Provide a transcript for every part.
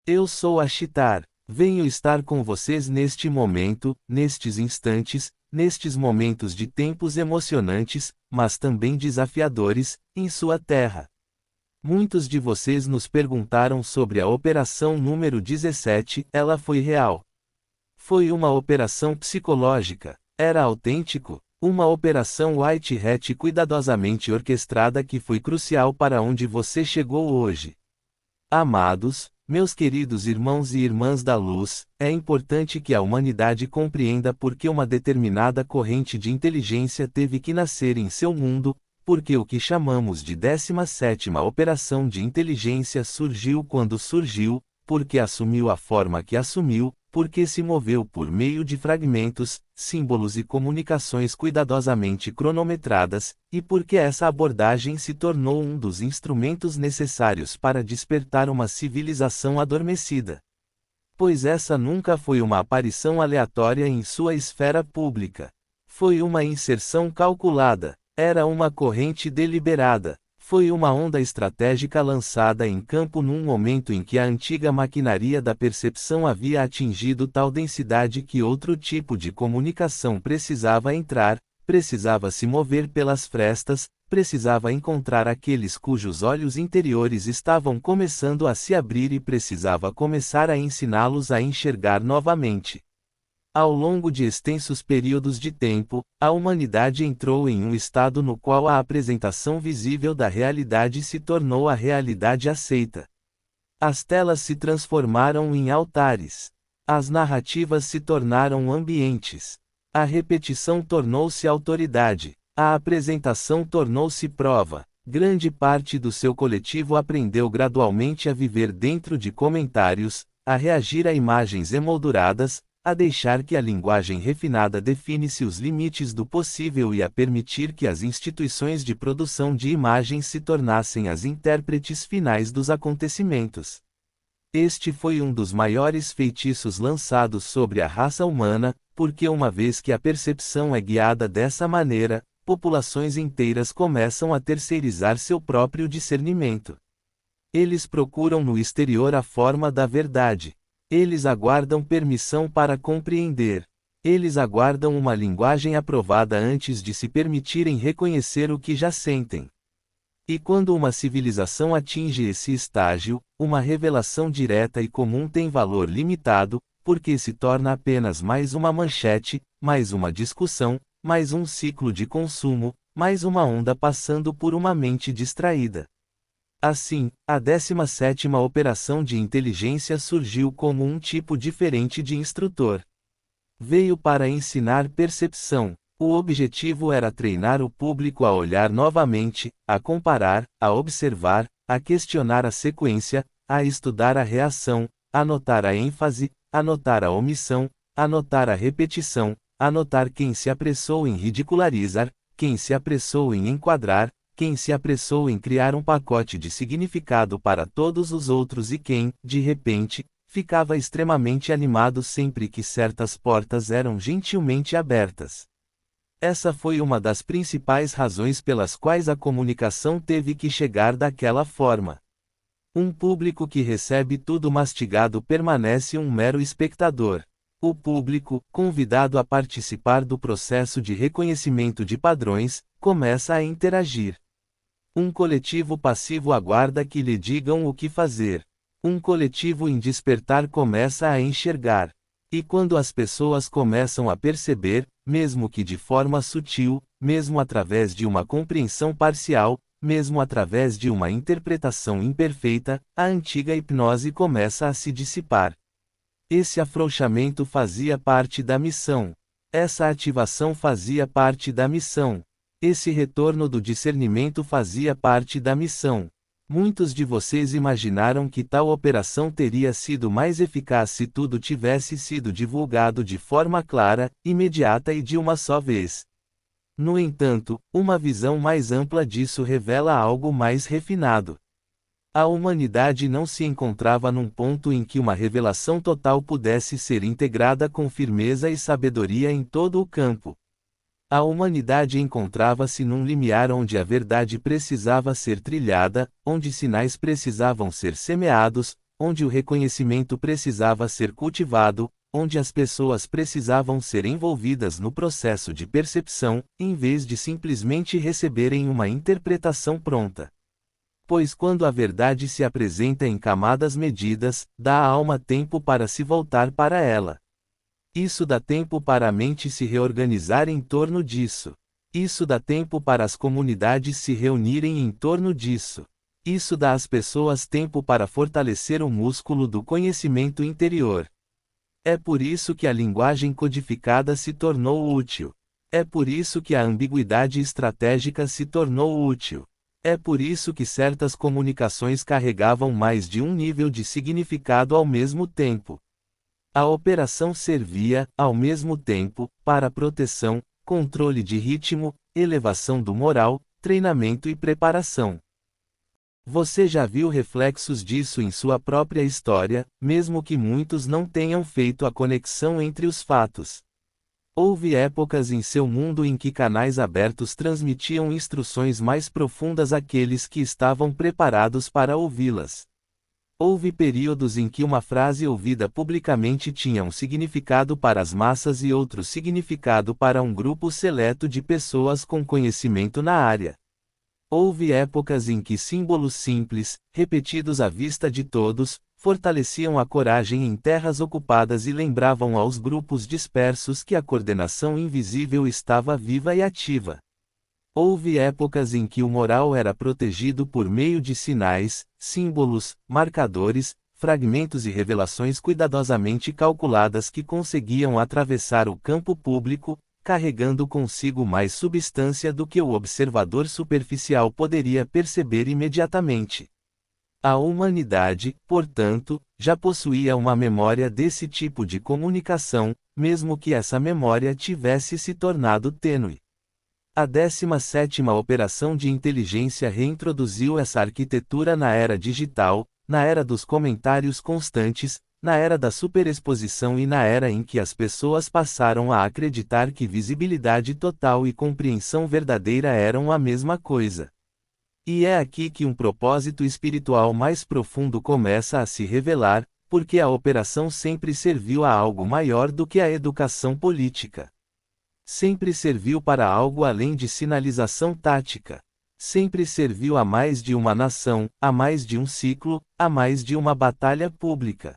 Eu sou Ashtar. Venho estar com vocês neste momento, nestes instantes, nestes momentos de tempos emocionantes, mas também desafiadores, em sua terra. Muitos de vocês nos perguntaram sobre a operação número 17, ela foi real. Foi uma operação psicológica. Era autêntico? Uma operação White Hat cuidadosamente orquestrada que foi crucial para onde você chegou hoje. Amados, meus queridos irmãos e irmãs da luz, é importante que a humanidade compreenda por que uma determinada corrente de inteligência teve que nascer em seu mundo, porque o que chamamos de 17ª Operação de Inteligência surgiu quando surgiu, porque assumiu a forma que assumiu, porque se moveu por meio de fragmentos, símbolos e comunicações cuidadosamente cronometradas, e porque essa abordagem se tornou um dos instrumentos necessários para despertar uma civilização adormecida. Pois essa nunca foi uma aparição aleatória em sua esfera pública. Foi uma inserção calculada. Era uma corrente deliberada. Foi uma onda estratégica lançada em campo num momento em que a antiga maquinaria da percepção havia atingido tal densidade que outro tipo de comunicação precisava entrar, precisava se mover pelas frestas, precisava encontrar aqueles cujos olhos interiores estavam começando a se abrir e precisava começar a ensiná-los a enxergar novamente. Ao longo de extensos períodos de tempo, a humanidade entrou em um estado no qual a apresentação visível da realidade se tornou a realidade aceita. As telas se transformaram em altares. As narrativas se tornaram ambientes. A repetição tornou-se autoridade. A apresentação tornou-se prova. Grande parte do seu coletivo aprendeu gradualmente a viver dentro de comentários, a reagir a imagens emolduradas, a deixar que a linguagem refinada define-se os limites do possível e a permitir que as instituições de produção de imagens se tornassem as intérpretes finais dos acontecimentos. Este foi um dos maiores feitiços lançados sobre a raça humana, porque uma vez que a percepção é guiada dessa maneira, populações inteiras começam a terceirizar seu próprio discernimento. Eles procuram no exterior a forma da verdade. Eles aguardam permissão para compreender. Eles aguardam uma linguagem aprovada antes de se permitirem reconhecer o que já sentem. E quando uma civilização atinge esse estágio, uma revelação direta e comum tem valor limitado, porque se torna apenas mais uma manchete, mais uma discussão, mais um ciclo de consumo, mais uma onda passando por uma mente distraída. Assim, a 17ª Operação de Inteligência surgiu como um tipo diferente de instrutor. Veio para ensinar percepção. O objetivo era treinar o público a olhar novamente, a comparar, a observar, a questionar a sequência, a estudar a reação, a notar a ênfase, a notar a omissão, a notar a repetição, a notar quem se apressou em ridicularizar, quem se apressou em enquadrar, quem se apressou em criar um pacote de significado para todos os outros e quem, de repente, ficava extremamente animado sempre que certas portas eram gentilmente abertas. Essa foi uma das principais razões pelas quais a comunicação teve que chegar daquela forma. Um público que recebe tudo mastigado permanece um mero espectador. O público, convidado a participar do processo de reconhecimento de padrões, começa a interagir. Um coletivo passivo aguarda que lhe digam o que fazer. Um coletivo em despertar começa a enxergar. E quando as pessoas começam a perceber, mesmo que de forma sutil, mesmo através de uma compreensão parcial, mesmo através de uma interpretação imperfeita, a antiga hipnose começa a se dissipar. Esse afrouxamento fazia parte da missão. Essa ativação fazia parte da missão. Esse retorno do discernimento fazia parte da missão. Muitos de vocês imaginaram que tal operação teria sido mais eficaz se tudo tivesse sido divulgado de forma clara, imediata e de uma só vez. No entanto, uma visão mais ampla disso revela algo mais refinado. A humanidade não se encontrava num ponto em que uma revelação total pudesse ser integrada com firmeza e sabedoria em todo o campo. A humanidade encontrava-se num limiar onde a verdade precisava ser trilhada, onde sinais precisavam ser semeados, onde o reconhecimento precisava ser cultivado, onde as pessoas precisavam ser envolvidas no processo de percepção, em vez de simplesmente receberem uma interpretação pronta. Pois quando a verdade se apresenta em camadas medidas, dá à alma tempo para se voltar para ela. Isso dá tempo para a mente se reorganizar em torno disso. Isso dá tempo para as comunidades se reunirem em torno disso. Isso dá às pessoas tempo para fortalecer o músculo do conhecimento interior. É por isso que a linguagem codificada se tornou útil. É por isso que a ambiguidade estratégica se tornou útil. É por isso que certas comunicações carregavam mais de um nível de significado ao mesmo tempo. A operação servia, ao mesmo tempo, para proteção, controle de ritmo, elevação do moral, treinamento e preparação. Você já viu reflexos disso em sua própria história, mesmo que muitos não tenham feito a conexão entre os fatos. Houve épocas em seu mundo em que canais abertos transmitiam instruções mais profundas àqueles que estavam preparados para ouvi-las. Houve períodos em que uma frase ouvida publicamente tinha um significado para as massas e outro significado para um grupo seleto de pessoas com conhecimento na área. Houve épocas em que símbolos simples, repetidos à vista de todos, fortaleciam a coragem em terras ocupadas e lembravam aos grupos dispersos que a coordenação invisível estava viva e ativa. Houve épocas em que o moral era protegido por meio de sinais, símbolos, marcadores, fragmentos e revelações cuidadosamente calculadas que conseguiam atravessar o campo público, carregando consigo mais substância do que o observador superficial poderia perceber imediatamente. A humanidade, portanto, já possuía uma memória desse tipo de comunicação, mesmo que essa memória tivesse se tornado tênue. A 17ª operação de inteligência reintroduziu essa arquitetura na era digital, na era dos comentários constantes, na era da superexposição e na era em que as pessoas passaram a acreditar que visibilidade total e compreensão verdadeira eram a mesma coisa. E é aqui que um propósito espiritual mais profundo começa a se revelar, porque a operação sempre serviu a algo maior do que a educação política. Sempre serviu para algo além de sinalização tática. Sempre serviu a mais de uma nação, a mais de um ciclo, a mais de uma batalha pública.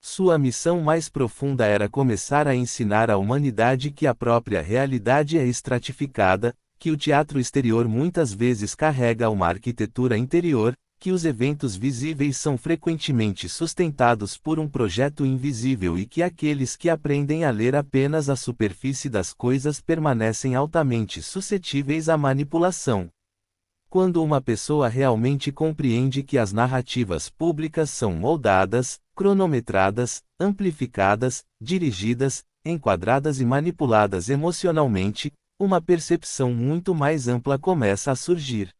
Sua missão mais profunda era começar a ensinar à humanidade que a própria realidade é estratificada, que o teatro exterior muitas vezes carrega uma arquitetura interior, que os eventos visíveis são frequentemente sustentados por um projeto invisível e que aqueles que aprendem a ler apenas a superfície das coisas permanecem altamente suscetíveis à manipulação. Quando uma pessoa realmente compreende que as narrativas públicas são moldadas, cronometradas, amplificadas, dirigidas, enquadradas e manipuladas emocionalmente, uma percepção muito mais ampla começa a surgir.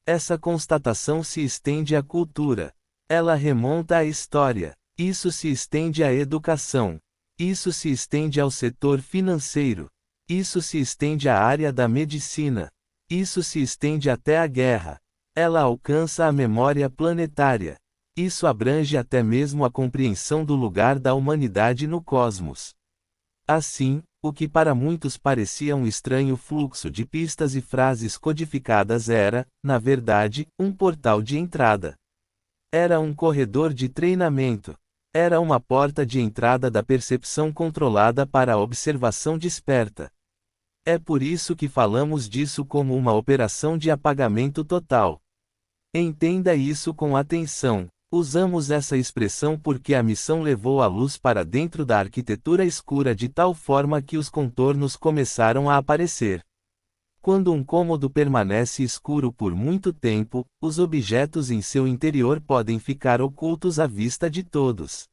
Essa constatação se estende à cultura. Ela remonta à história. Isso se estende à educação. Isso se estende ao setor financeiro. Isso se estende à área da medicina. Isso se estende até à guerra. Ela alcança a memória planetária. Isso abrange até mesmo a compreensão do lugar da humanidade no cosmos. Assim, o que para muitos parecia um estranho fluxo de pistas e frases codificadas era, na verdade, um portal de entrada. Era um corredor de treinamento. Era uma porta de entrada da percepção controlada para a observação desperta. É por isso que falamos disso como uma operação de apagamento total. Entenda isso com atenção. Usamos essa expressão porque a missão levou a luz para dentro da arquitetura escura de tal forma que os contornos começaram a aparecer. Quando um cômodo permanece escuro por muito tempo, os objetos em seu interior podem ficar ocultos à vista de todos.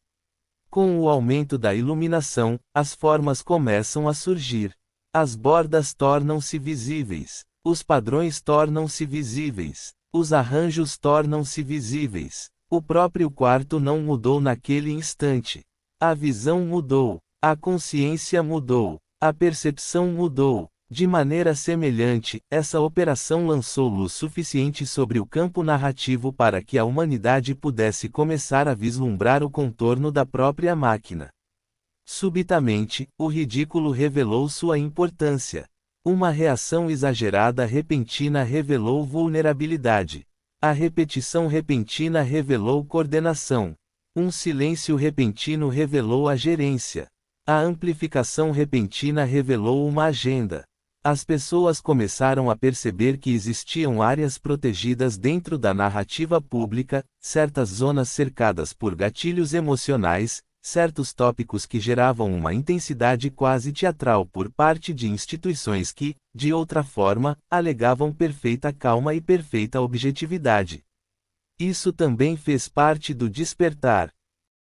Com o aumento da iluminação, as formas começam a surgir. As bordas tornam-se visíveis. Os padrões tornam-se visíveis. Os arranjos tornam-se visíveis. O próprio quarto não mudou naquele instante. A visão mudou. A consciência mudou. A percepção mudou. De maneira semelhante, essa operação lançou luz suficiente sobre o campo narrativo para que a humanidade pudesse começar a vislumbrar o contorno da própria máquina. Subitamente, o ridículo revelou sua importância. Uma reação exagerada repentina revelou vulnerabilidade. A repetição repentina revelou coordenação. Um silêncio repentino revelou a gerência. A amplificação repentina revelou uma agenda. As pessoas começaram a perceber que existiam áreas protegidas dentro da narrativa pública, certas zonas cercadas por gatilhos emocionais, certos tópicos que geravam uma intensidade quase teatral por parte de instituições que, de outra forma, alegavam perfeita calma e perfeita objetividade. Isso também fez parte do despertar.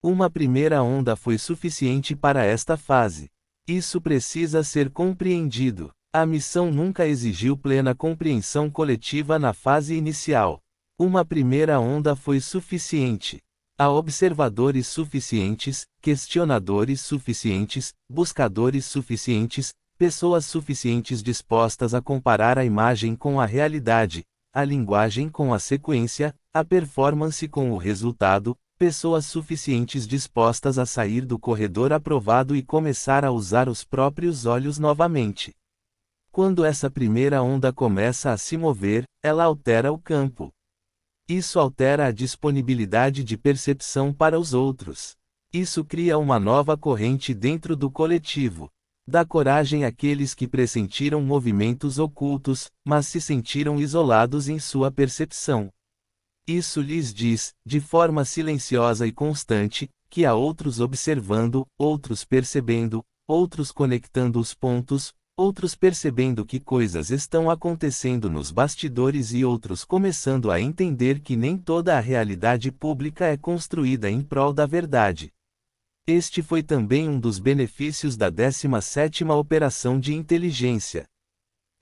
Uma primeira onda foi suficiente para esta fase. Isso precisa ser compreendido. A missão nunca exigiu plena compreensão coletiva na fase inicial. Uma primeira onda foi suficiente. Há observadores suficientes, questionadores suficientes, buscadores suficientes, pessoas suficientes dispostas a comparar a imagem com a realidade, a linguagem com a sequência, a performance com o resultado, pessoas suficientes dispostas a sair do corredor aprovado e começar a usar os próprios olhos novamente. Quando essa primeira onda começa a se mover, ela altera o campo. Isso altera a disponibilidade de percepção para os outros. Isso cria uma nova corrente dentro do coletivo. Dá coragem àqueles que pressentiram movimentos ocultos, mas se sentiram isolados em sua percepção. Isso lhes diz, de forma silenciosa e constante, que há outros observando, outros percebendo, outros conectando os pontos, outros percebendo que coisas estão acontecendo nos bastidores e outros começando a entender que nem toda a realidade pública é construída em prol da verdade. Este foi também um dos benefícios da 17ª Operação de Inteligência.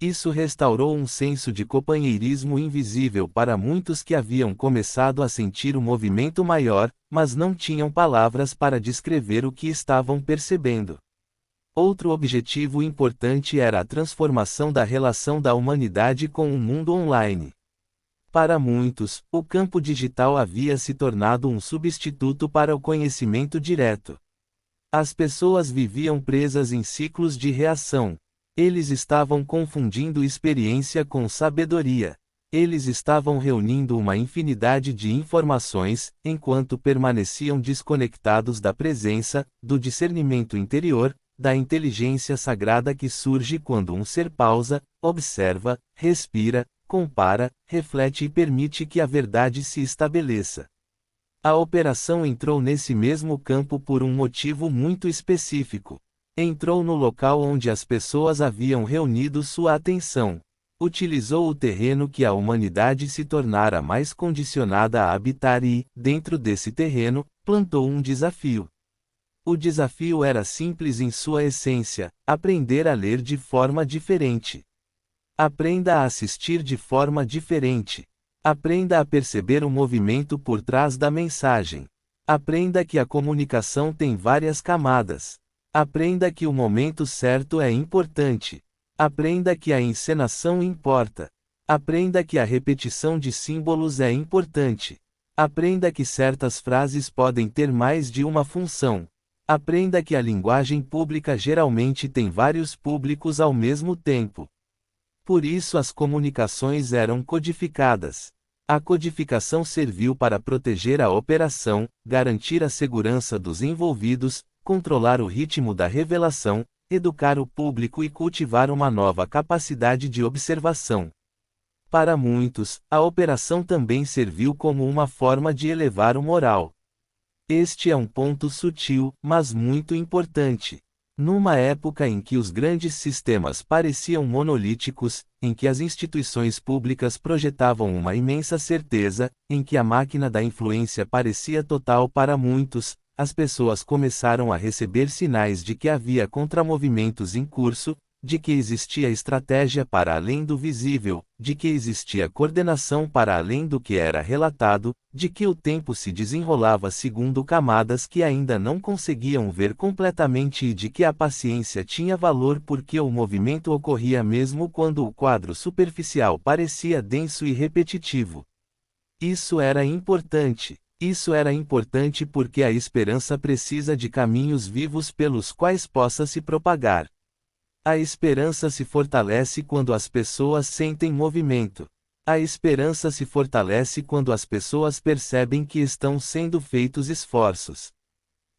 Isso restaurou um senso de companheirismo invisível para muitos que haviam começado a sentir o movimento maior, mas não tinham palavras para descrever o que estavam percebendo. Outro objetivo importante era a transformação da relação da humanidade com o mundo online. Para muitos, o campo digital havia se tornado um substituto para o conhecimento direto. As pessoas viviam presas em ciclos de reação. Eles estavam confundindo experiência com sabedoria. Eles estavam reunindo uma infinidade de informações, enquanto permaneciam desconectados da presença, do discernimento interior, da inteligência sagrada que surge quando um ser pausa, observa, respira, compara, reflete e permite que a verdade se estabeleça. A operação entrou nesse mesmo campo por um motivo muito específico. Entrou no local onde as pessoas haviam reunido sua atenção. Utilizou o terreno que a humanidade se tornara mais condicionada a habitar e, dentro desse terreno, plantou um desafio. O desafio era simples em sua essência: aprender a ler de forma diferente. Aprenda a assistir de forma diferente. Aprenda a perceber o movimento por trás da mensagem. Aprenda que a comunicação tem várias camadas. Aprenda que o momento certo é importante. Aprenda que a encenação importa. Aprenda que a repetição de símbolos é importante. Aprenda que certas frases podem ter mais de uma função. Aprenda que a linguagem pública geralmente tem vários públicos ao mesmo tempo. Por isso as comunicações eram codificadas. A codificação serviu para proteger a operação, garantir a segurança dos envolvidos, controlar o ritmo da revelação, educar o público e cultivar uma nova capacidade de observação. Para muitos, a operação também serviu como uma forma de elevar o moral. Este é um ponto sutil, mas muito importante. Numa época em que os grandes sistemas pareciam monolíticos, em que as instituições públicas projetavam uma imensa certeza, em que a máquina da influência parecia total para muitos, as pessoas começaram a receber sinais de que havia contramovimentos em curso, de que existia estratégia para além do visível, de que existia coordenação para além do que era relatado, de que o tempo se desenrolava segundo camadas que ainda não conseguiam ver completamente e de que a paciência tinha valor porque o movimento ocorria mesmo quando o quadro superficial parecia denso e repetitivo. Isso era importante. Isso era importante porque a esperança precisa de caminhos vivos pelos quais possa se propagar. A esperança se fortalece quando as pessoas sentem movimento. A esperança se fortalece quando as pessoas percebem que estão sendo feitos esforços.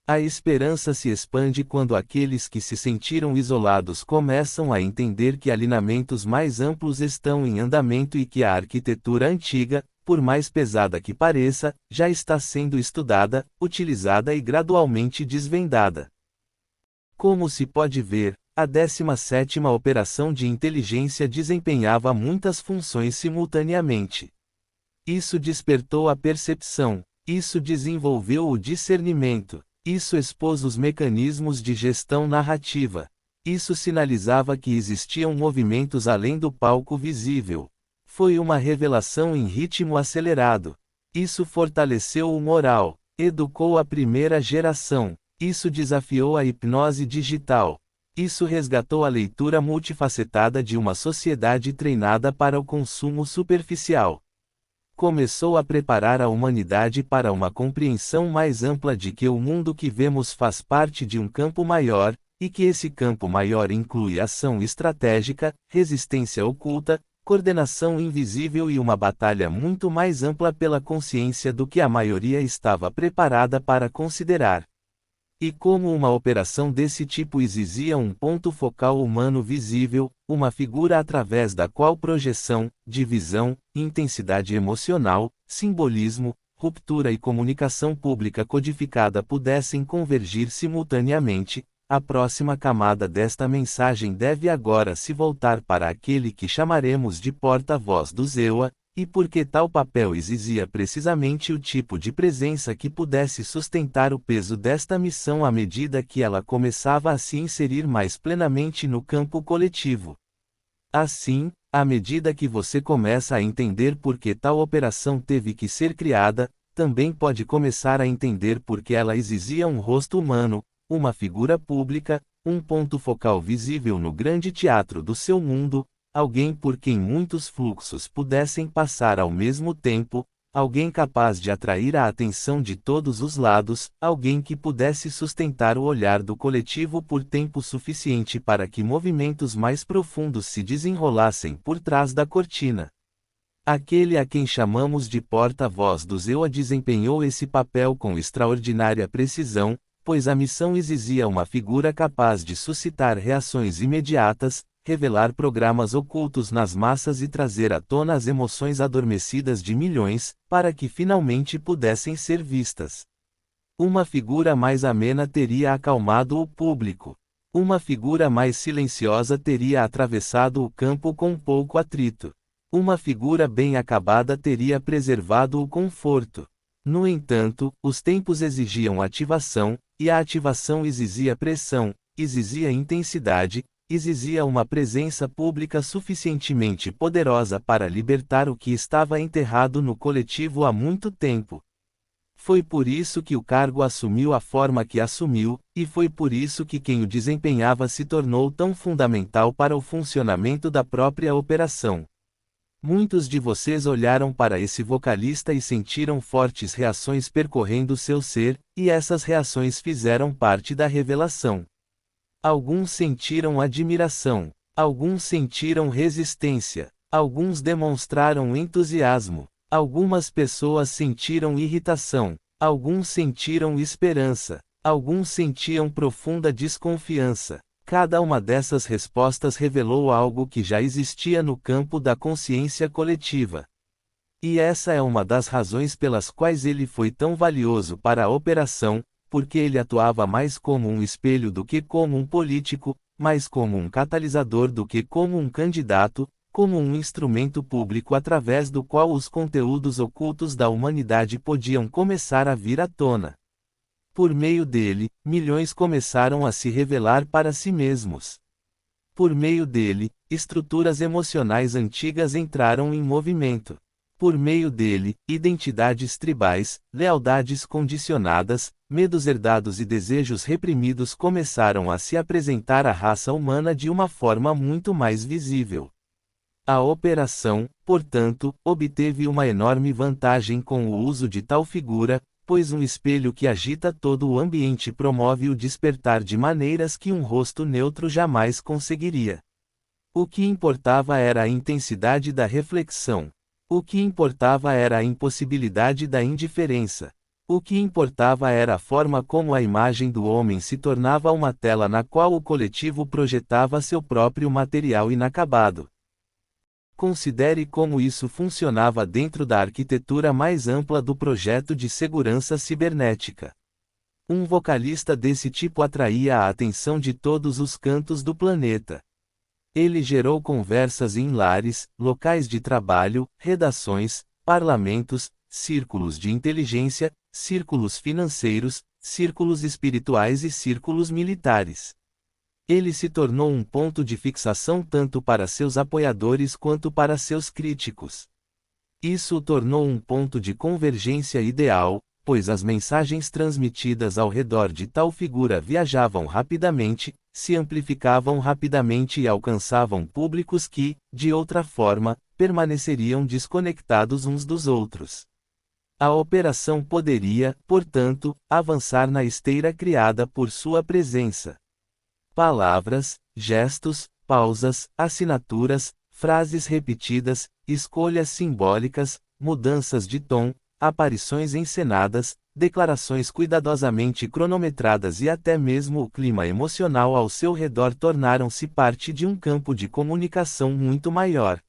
A esperança se expande quando aqueles que se sentiram isolados começam a entender que alinhamentos mais amplos estão em andamento e que a arquitetura antiga, por mais pesada que pareça, já está sendo estudada, utilizada e gradualmente desvendada. Como se pode ver, a 17ª operação de inteligência desempenhava muitas funções simultaneamente. Isso despertou a percepção, isso desenvolveu o discernimento, isso expôs os mecanismos de gestão narrativa, isso sinalizava que existiam movimentos além do palco visível. Foi uma revelação em ritmo acelerado. Isso fortaleceu o moral, educou a primeira geração, isso desafiou a hipnose digital. Isso resgatou a leitura multifacetada de uma sociedade treinada para o consumo superficial. Começou a preparar a humanidade para uma compreensão mais ampla de que o mundo que vemos faz parte de um campo maior, e que esse campo maior inclui ação estratégica, resistência oculta, coordenação invisível e uma batalha muito mais ampla pela consciência do que a maioria estava preparada para considerar. E como uma operação desse tipo exigia um ponto focal humano visível, uma figura através da qual projeção, divisão, intensidade emocional, simbolismo, ruptura e comunicação pública codificada pudessem convergir simultaneamente, a próxima camada desta mensagem deve agora se voltar para aquele que chamaremos de porta-voz do Zewa, e porque tal papel exigia precisamente o tipo de presença que pudesse sustentar o peso desta missão à medida que ela começava a se inserir mais plenamente no campo coletivo. Assim, à medida que você começa a entender por que tal operação teve que ser criada, também pode começar a entender por que ela exigia um rosto humano, uma figura pública, um ponto focal visível no grande teatro do seu mundo, alguém por quem muitos fluxos pudessem passar ao mesmo tempo, alguém capaz de atrair a atenção de todos os lados, alguém que pudesse sustentar o olhar do coletivo por tempo suficiente para que movimentos mais profundos se desenrolassem por trás da cortina. Aquele a quem chamamos de porta-voz do Zewa desempenhou esse papel com extraordinária precisão, pois a missão exigia uma figura capaz de suscitar reações imediatas, revelar programas ocultos nas massas e trazer à tona as emoções adormecidas de milhões, para que finalmente pudessem ser vistas. Uma figura mais amena teria acalmado o público. Uma figura mais silenciosa teria atravessado o campo com pouco atrito. Uma figura bem acabada teria preservado o conforto. No entanto, os tempos exigiam ativação, e a ativação exigia pressão, exigia intensidade, exigia uma presença pública suficientemente poderosa para libertar o que estava enterrado no coletivo há muito tempo. Foi por isso que o cargo assumiu a forma que assumiu, e foi por isso que quem o desempenhava se tornou tão fundamental para o funcionamento da própria operação. Muitos de vocês olharam para esse vocalista e sentiram fortes reações percorrendo seu ser, e essas reações fizeram parte da revelação. Alguns sentiram admiração, alguns sentiram resistência, alguns demonstraram entusiasmo, algumas pessoas sentiram irritação, alguns sentiram esperança, alguns sentiam profunda desconfiança. Cada uma dessas respostas revelou algo que já existia no campo da consciência coletiva. E essa é uma das razões pelas quais ele foi tão valioso para a operação, porque ele atuava mais como um espelho do que como um político, mais como um catalisador do que como um candidato, como um instrumento público através do qual os conteúdos ocultos da humanidade podiam começar a vir à tona. Por meio dele, milhões começaram a se revelar para si mesmos. Por meio dele, estruturas emocionais antigas entraram em movimento. Por meio dele, identidades tribais, lealdades condicionadas, medos herdados e desejos reprimidos começaram a se apresentar à raça humana de uma forma muito mais visível. A operação, portanto, obteve uma enorme vantagem com o uso de tal figura, pois um espelho que agita todo o ambiente promove o despertar de maneiras que um rosto neutro jamais conseguiria. O que importava era a intensidade da reflexão. O que importava era a impossibilidade da indiferença. O que importava era a forma como a imagem do homem se tornava uma tela na qual o coletivo projetava seu próprio material inacabado. Considere como isso funcionava dentro da arquitetura mais ampla do projeto de segurança cibernética. Um vocalista desse tipo atraía a atenção de todos os cantos do planeta. Ele gerou conversas em lares, locais de trabalho, redações, parlamentos, círculos de inteligência, círculos financeiros, círculos espirituais e círculos militares. Ele se tornou um ponto de fixação tanto para seus apoiadores quanto para seus críticos. Isso o tornou um ponto de convergência ideal, pois as mensagens transmitidas ao redor de tal figura viajavam rapidamente, se amplificavam rapidamente e alcançavam públicos que, de outra forma, permaneceriam desconectados uns dos outros. A operação poderia, portanto, avançar na esteira criada por sua presença. Palavras, gestos, pausas, assinaturas, frases repetidas, escolhas simbólicas, mudanças de tom, aparições encenadas, declarações cuidadosamente cronometradas e até mesmo o clima emocional ao seu redor tornaram-se parte de um campo de comunicação muito maior.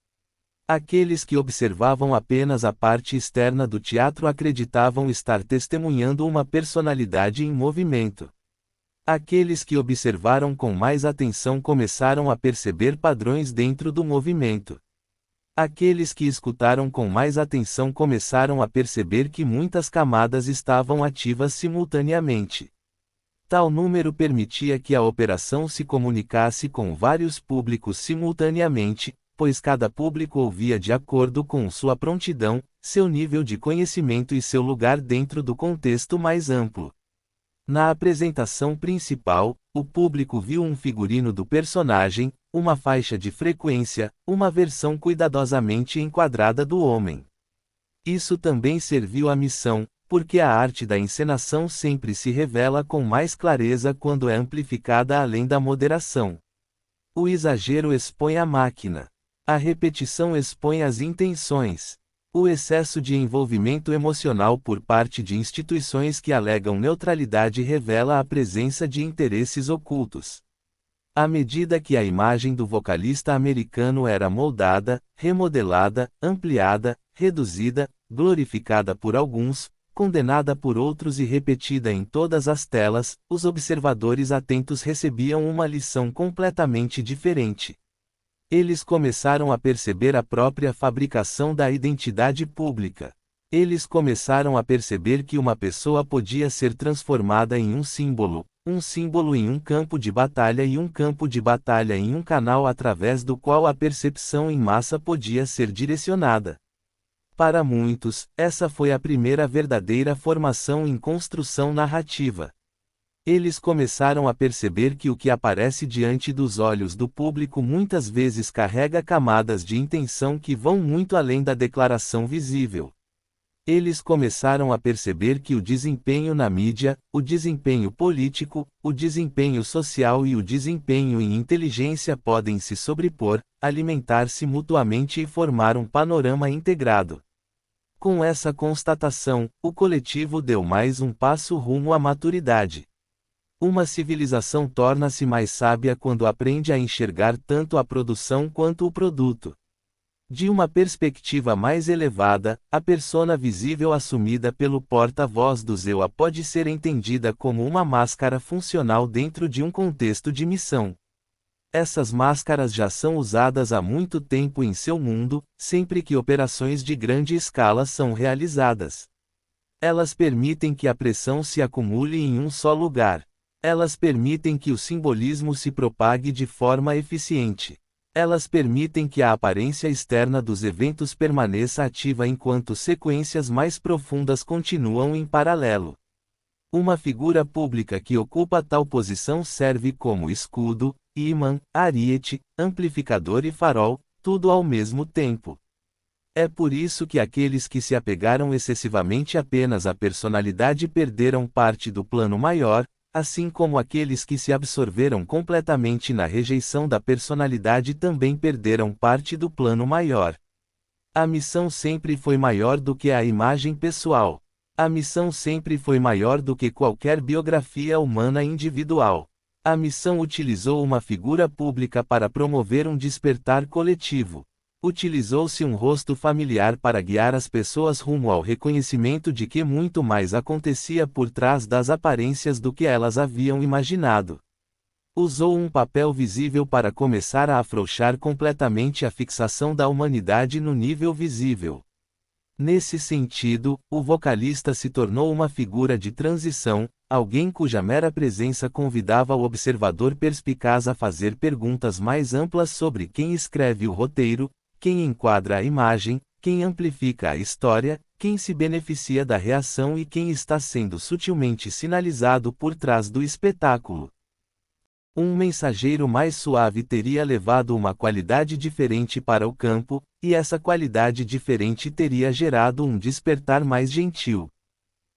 Aqueles que observavam apenas a parte externa do teatro acreditavam estar testemunhando uma personalidade em movimento. Aqueles que observaram com mais atenção começaram a perceber padrões dentro do movimento. Aqueles que escutaram com mais atenção começaram a perceber que muitas camadas estavam ativas simultaneamente. Tal número permitia que a operação se comunicasse com vários públicos simultaneamente, pois cada público ouvia de acordo com sua prontidão, seu nível de conhecimento e seu lugar dentro do contexto mais amplo. Na apresentação principal, o público viu um figurino do personagem, uma faixa de frequência, uma versão cuidadosamente enquadrada do homem. Isso também serviu à missão, porque a arte da encenação sempre se revela com mais clareza quando é amplificada além da moderação. O exagero expõe a máquina. A repetição expõe as intenções. O excesso de envolvimento emocional por parte de instituições que alegam neutralidade revela a presença de interesses ocultos. À medida que a imagem do vocalista americano era moldada, remodelada, ampliada, reduzida, glorificada por alguns, condenada por outros e repetida em todas as telas, os observadores atentos recebiam uma lição completamente diferente. Eles começaram a perceber a própria fabricação da identidade pública. Eles começaram a perceber que uma pessoa podia ser transformada em um símbolo em um campo de batalha e um campo de batalha em um canal através do qual a percepção em massa podia ser direcionada. Para muitos, essa foi a primeira verdadeira formação em construção narrativa. Eles começaram a perceber que o que aparece diante dos olhos do público muitas vezes carrega camadas de intenção que vão muito além da declaração visível. Eles começaram a perceber que o desempenho na mídia, o desempenho político, o desempenho social e o desempenho em inteligência podem se sobrepor, alimentar-se mutuamente e formar um panorama integrado. Com essa constatação, o coletivo deu mais um passo rumo à maturidade. Uma civilização torna-se mais sábia quando aprende a enxergar tanto a produção quanto o produto. De uma perspectiva mais elevada, a persona visível assumida pelo porta-voz do Zewa pode ser entendida como uma máscara funcional dentro de um contexto de missão. Essas máscaras já são usadas há muito tempo em seu mundo, sempre que operações de grande escala são realizadas. Elas permitem que a pressão se acumule em um só lugar. Elas permitem que o simbolismo se propague de forma eficiente. Elas permitem que a aparência externa dos eventos permaneça ativa enquanto sequências mais profundas continuam em paralelo. Uma figura pública que ocupa tal posição serve como escudo, ímã, ariete, amplificador e farol, tudo ao mesmo tempo. É por isso que aqueles que se apegaram excessivamente apenas à personalidade perderam parte do plano maior, assim como aqueles que se absorveram completamente na rejeição da personalidade também perderam parte do plano maior. A missão sempre foi maior do que a imagem pessoal. A missão sempre foi maior do que qualquer biografia humana individual. A missão utilizou uma figura pública para promover um despertar coletivo. Utilizou-se um rosto familiar para guiar as pessoas rumo ao reconhecimento de que muito mais acontecia por trás das aparências do que elas haviam imaginado. Usou um papel visível para começar a afrouxar completamente a fixação da humanidade no nível visível. Nesse sentido, o vocalista se tornou uma figura de transição, alguém cuja mera presença convidava o observador perspicaz a fazer perguntas mais amplas sobre quem escreve o roteiro, quem enquadra a imagem, quem amplifica a história, quem se beneficia da reação e quem está sendo sutilmente sinalizado por trás do espetáculo. Um mensageiro mais suave teria levado uma qualidade diferente para o campo, e essa qualidade diferente teria gerado um despertar mais gentil.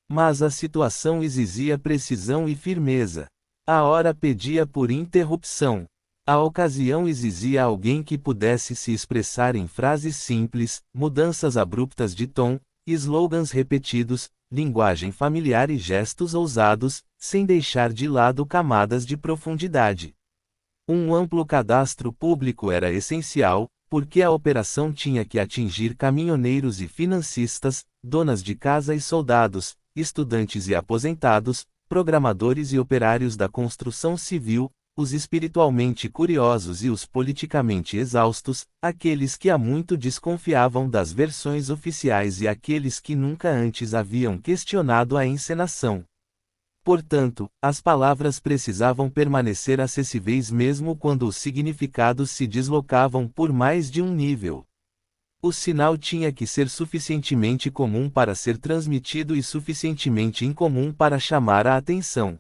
Mas a situação exigia precisão e firmeza. A hora pedia por interrupção. A ocasião exigia alguém que pudesse se expressar em frases simples, mudanças abruptas de tom, slogans repetidos, linguagem familiar e gestos ousados, sem deixar de lado camadas de profundidade. Um amplo cadastro público era essencial, porque a operação tinha que atingir caminhoneiros e financistas, donas de casa e soldados, estudantes e aposentados, programadores e operários da construção civil, os espiritualmente curiosos e os politicamente exaustos, aqueles que há muito desconfiavam das versões oficiais e aqueles que nunca antes haviam questionado a encenação. Portanto, as palavras precisavam permanecer acessíveis mesmo quando os significados se deslocavam por mais de um nível. O sinal tinha que ser suficientemente comum para ser transmitido e suficientemente incomum para chamar a atenção.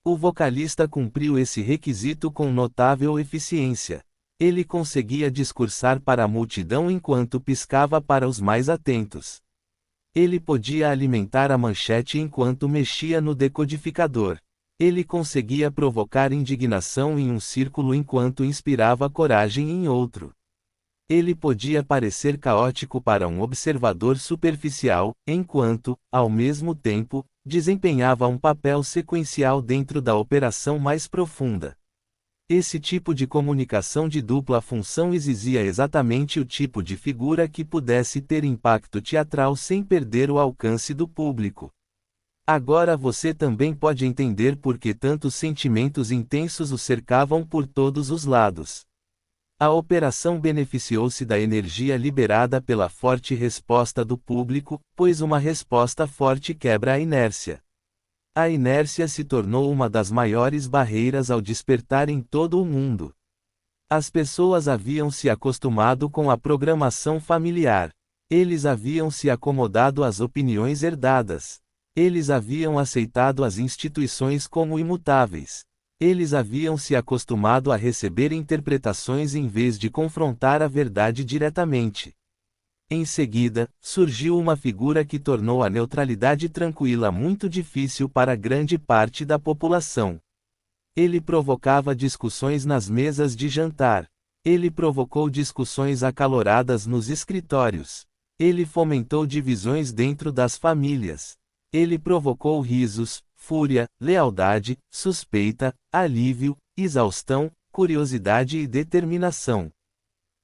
O vocalista cumpriu esse requisito com notável eficiência. Ele conseguia discursar para a multidão enquanto piscava para os mais atentos. Ele podia alimentar a manchete enquanto mexia no decodificador. Ele conseguia provocar indignação em um círculo enquanto inspirava coragem em outro. Ele podia parecer caótico para um observador superficial, enquanto, ao mesmo tempo, desempenhava um papel sequencial dentro da operação mais profunda. Esse tipo de comunicação de dupla função exigia exatamente o tipo de figura que pudesse ter impacto teatral sem perder o alcance do público. Agora você também pode entender por que tantos sentimentos intensos o cercavam por todos os lados. A operação beneficiou-se da energia liberada pela forte resposta do público, pois uma resposta forte quebra a inércia. A inércia se tornou uma das maiores barreiras ao despertar em todo o mundo. As pessoas haviam se acostumado com a programação familiar. Eles haviam se acomodado às opiniões herdadas. Eles haviam aceitado as instituições como imutáveis. Eles haviam se acostumado a receber interpretações em vez de confrontar a verdade diretamente. Em seguida, surgiu uma figura que tornou a neutralidade tranquila muito difícil para grande parte da população. Ele provocava discussões nas mesas de jantar. Ele provocou discussões acaloradas nos escritórios. Ele fomentou divisões dentro das famílias. Ele provocou risos, fúria, lealdade, suspeita, alívio, exaustão, curiosidade e determinação.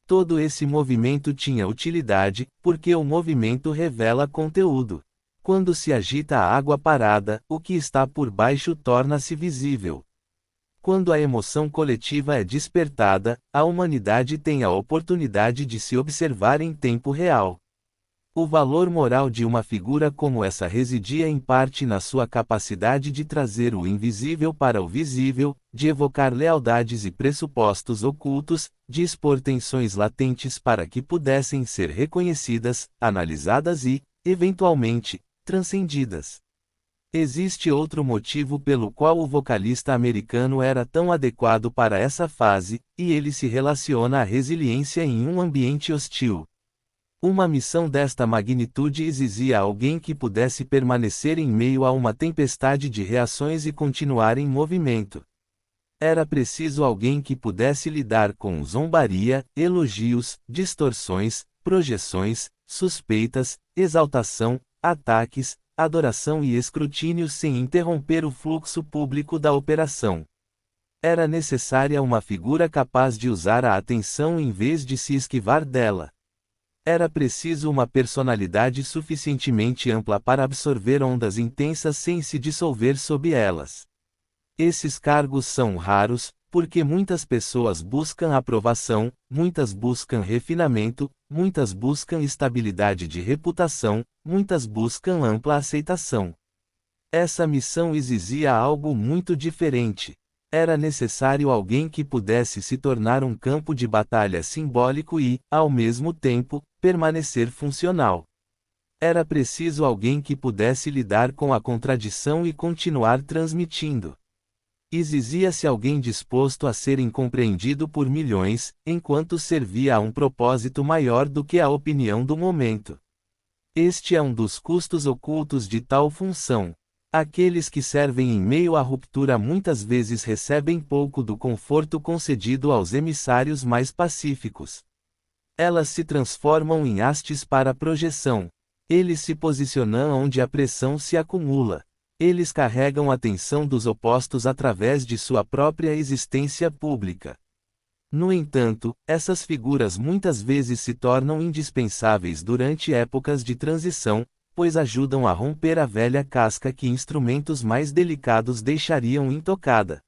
Todo esse movimento tinha utilidade, porque o movimento revela conteúdo. Quando se agita a água parada, o que está por baixo torna-se visível. Quando a emoção coletiva é despertada, a humanidade tem a oportunidade de se observar em tempo real. O valor moral de uma figura como essa residia em parte na sua capacidade de trazer o invisível para o visível, de evocar lealdades e pressupostos ocultos, de expor tensões latentes para que pudessem ser reconhecidas, analisadas e, eventualmente, transcendidas. Existe outro motivo pelo qual o vocalista americano era tão adequado para essa fase, e ele se relaciona à resiliência em um ambiente hostil. Uma missão desta magnitude exigia alguém que pudesse permanecer em meio a uma tempestade de reações e continuar em movimento. Era preciso alguém que pudesse lidar com zombaria, elogios, distorções, projeções, suspeitas, exaltação, ataques, adoração e escrutínio sem interromper o fluxo público da operação. Era necessária uma figura capaz de usar a atenção em vez de se esquivar dela. Era preciso uma personalidade suficientemente ampla para absorver ondas intensas sem se dissolver sob elas. Esses cargos são raros, porque muitas pessoas buscam aprovação, muitas buscam refinamento, muitas buscam estabilidade de reputação, muitas buscam ampla aceitação. Essa missão exigia algo muito diferente. Era necessário alguém que pudesse se tornar um campo de batalha simbólico e, ao mesmo tempo, permanecer funcional. Era preciso alguém que pudesse lidar com a contradição e continuar transmitindo. Exigia-se alguém disposto a ser incompreendido por milhões, enquanto servia a um propósito maior do que a opinião do momento. Este é um dos custos ocultos de tal função. Aqueles que servem em meio à ruptura muitas vezes recebem pouco do conforto concedido aos emissários mais pacíficos. Elas se transformam em hastes para a projeção. Eles se posicionam onde a pressão se acumula. Eles carregam a tensão dos opostos através de sua própria existência pública. No entanto, essas figuras muitas vezes se tornam indispensáveis durante épocas de transição, pois ajudam a romper a velha casca que instrumentos mais delicados deixariam intocada.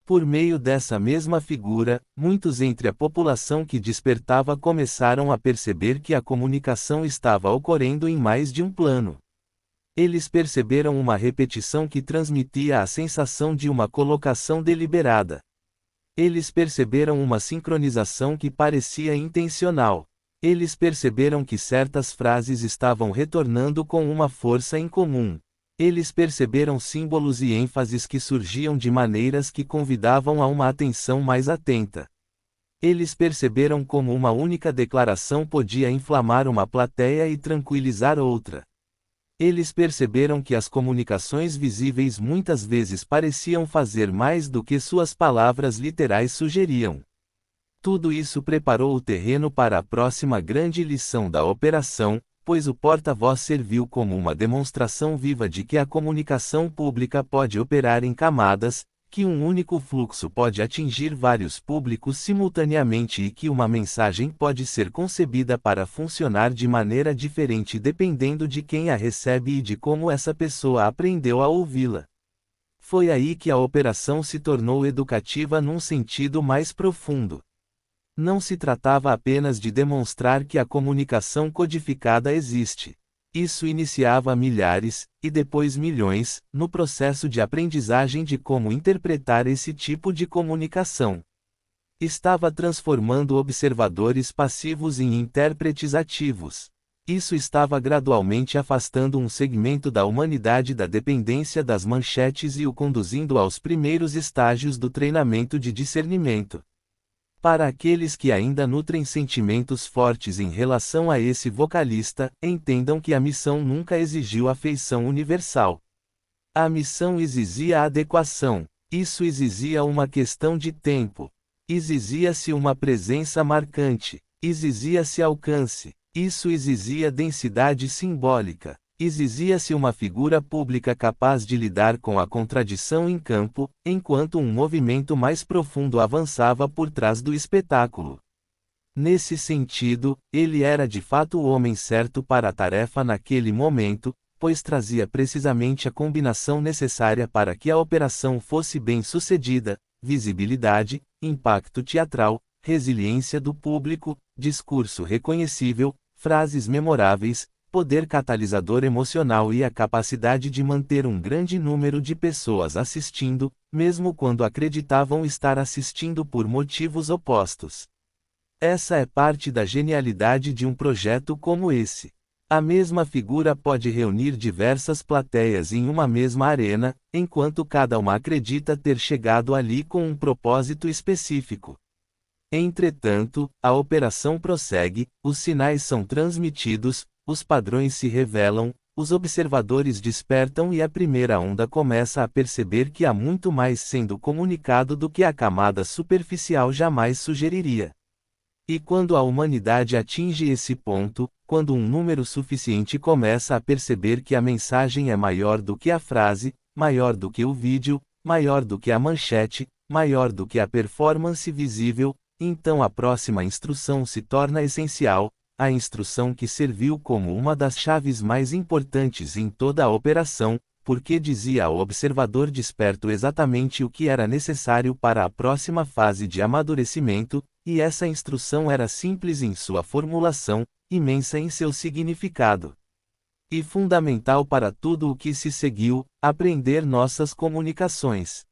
Por meio dessa mesma figura, muitos entre a população que despertava começaram a perceber que a comunicação estava ocorrendo em mais de um plano. Eles perceberam uma repetição que transmitia a sensação de uma colocação deliberada. Eles perceberam uma sincronização que parecia intencional. Eles perceberam que certas frases estavam retornando com uma força em comum. Eles perceberam símbolos e ênfases que surgiam de maneiras que convidavam a uma atenção mais atenta. Eles perceberam como uma única declaração podia inflamar uma plateia e tranquilizar outra. Eles perceberam que as comunicações visíveis muitas vezes pareciam fazer mais do que suas palavras literais sugeriam. Tudo isso preparou o terreno para a próxima grande lição da operação, pois o porta-voz serviu como uma demonstração viva de que a comunicação pública pode operar em camadas, que um único fluxo pode atingir vários públicos simultaneamente e que uma mensagem pode ser concebida para funcionar de maneira diferente dependendo de quem a recebe e de como essa pessoa aprendeu a ouvi-la. Foi aí que a operação se tornou educativa num sentido mais profundo. Não se tratava apenas de demonstrar que a comunicação codificada existe. Isso iniciava milhares, e depois milhões, no processo de aprendizagem de como interpretar esse tipo de comunicação. Estava transformando observadores passivos em intérpretes ativos. Isso estava gradualmente afastando um segmento da humanidade da dependência das manchetes e o conduzindo aos primeiros estágios do treinamento de discernimento. Para aqueles que ainda nutrem sentimentos fortes em relação a esse vocalista, entendam que a missão nunca exigiu afeição universal. A missão exigia adequação. Isso exigia uma questão de tempo. Exigia-se uma presença marcante. Exigia-se alcance. Isso exigia densidade simbólica. Exigia-se uma figura pública capaz de lidar com a contradição em campo, enquanto um movimento mais profundo avançava por trás do espetáculo. Nesse sentido, ele era de fato o homem certo para a tarefa naquele momento, pois trazia precisamente a combinação necessária para que a operação fosse bem-sucedida: visibilidade, impacto teatral, resiliência do público, discurso reconhecível, frases memoráveis, poder catalisador emocional e a capacidade de manter um grande número de pessoas assistindo, mesmo quando acreditavam estar assistindo por motivos opostos. Essa é parte da genialidade de um projeto como esse. A mesma figura pode reunir diversas plateias em uma mesma arena, enquanto cada uma acredita ter chegado ali com um propósito específico. Entretanto, a operação prossegue, os sinais são transmitidos, os padrões se revelam, os observadores despertam e a primeira onda começa a perceber que há muito mais sendo comunicado do que a camada superficial jamais sugeriria. E quando a humanidade atinge esse ponto, quando um número suficiente começa a perceber que a mensagem é maior do que a frase, maior do que o vídeo, maior do que a manchete, maior do que a performance visível, então a próxima instrução se torna essencial, a instrução que serviu como uma das chaves mais importantes em toda a operação, porque dizia ao observador desperto exatamente o que era necessário para a próxima fase de amadurecimento, e essa instrução era simples em sua formulação, imensa em seu significado. E fundamental para tudo o que se seguiu, aprender nossas comunicações.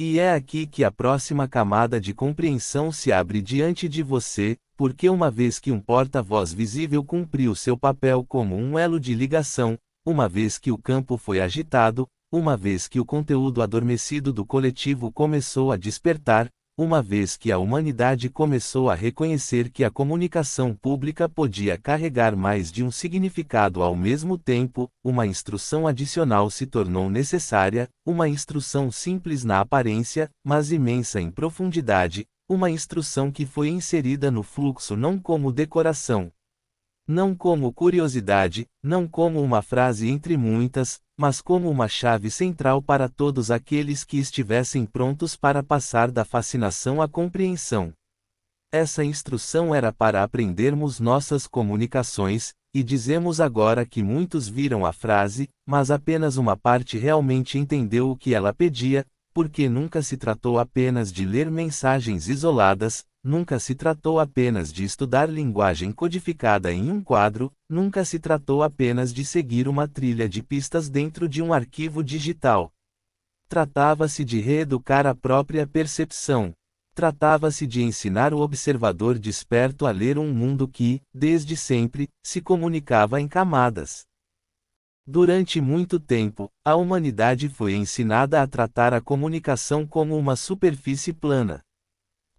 E é aqui que a próxima camada de compreensão se abre diante de você, porque uma vez que um porta-voz visível cumpriu seu papel como um elo de ligação, uma vez que o campo foi agitado, uma vez que o conteúdo adormecido do coletivo começou a despertar, uma vez que a humanidade começou a reconhecer que a comunicação pública podia carregar mais de um significado ao mesmo tempo, uma instrução adicional se tornou necessária, uma instrução simples na aparência, mas imensa em profundidade, uma instrução que foi inserida no fluxo não como decoração, não como curiosidade, não como uma frase entre muitas, mas como uma chave central para todos aqueles que estivessem prontos para passar da fascinação à compreensão. Essa instrução era para aprendermos nossas comunicações, e dizemos agora que muitos viram a frase, mas apenas uma parte realmente entendeu o que ela pedia, porque nunca se tratou apenas de ler mensagens isoladas, nunca se tratou apenas de estudar linguagem codificada em um quadro, nunca se tratou apenas de seguir uma trilha de pistas dentro de um arquivo digital. Tratava-se de reeducar a própria percepção. Tratava-se de ensinar o observador desperto a ler um mundo que, desde sempre, se comunicava em camadas. Durante muito tempo, a humanidade foi ensinada a tratar a comunicação como uma superfície plana.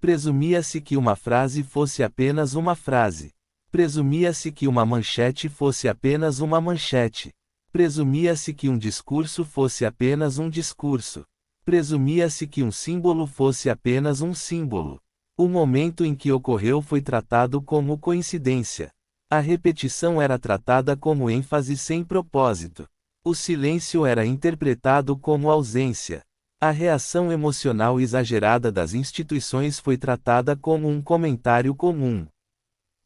Presumia-se que uma frase fosse apenas uma frase. Presumia-se que uma manchete fosse apenas uma manchete. Presumia-se que um discurso fosse apenas um discurso. Presumia-se que um símbolo fosse apenas um símbolo. O momento em que ocorreu foi tratado como coincidência. A repetição era tratada como ênfase sem propósito. O silêncio era interpretado como ausência. A reação emocional exagerada das instituições foi tratada como um comentário comum.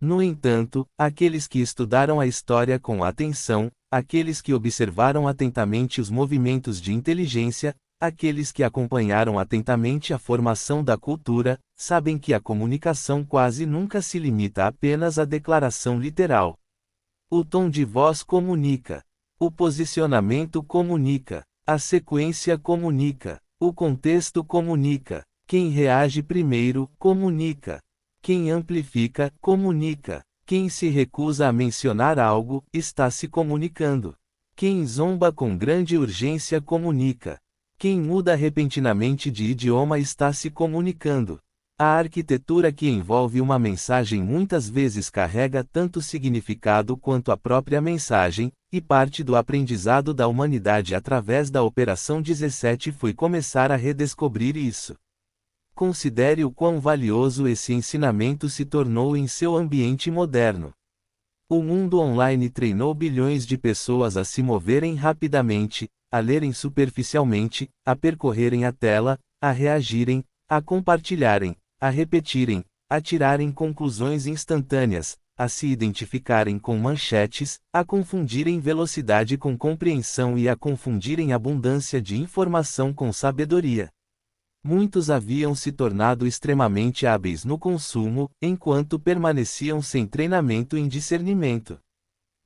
No entanto, aqueles que estudaram a história com atenção, aqueles que observaram atentamente os movimentos de inteligência, aqueles que acompanharam atentamente a formação da cultura, sabem que a comunicação quase nunca se limita apenas à declaração literal. O tom de voz comunica. O posicionamento comunica. A sequência comunica. O contexto comunica. Quem reage primeiro, comunica. Quem amplifica, comunica. Quem se recusa a mencionar algo, está se comunicando. Quem zomba com grande urgência comunica. Quem muda repentinamente de idioma está se comunicando. A arquitetura que envolve uma mensagem muitas vezes carrega tanto significado quanto a própria mensagem, e parte do aprendizado da humanidade através da Operação 17 foi começar a redescobrir isso. Considere o quão valioso esse ensinamento se tornou em seu ambiente moderno. O mundo online treinou bilhões de pessoas a se moverem rapidamente, a lerem superficialmente, a percorrerem a tela, a reagirem, a compartilharem, a repetirem, a tirarem conclusões instantâneas, a se identificarem com manchetes, a confundirem velocidade com compreensão e a confundirem abundância de informação com sabedoria. Muitos haviam se tornado extremamente hábeis no consumo, enquanto permaneciam sem treinamento em discernimento.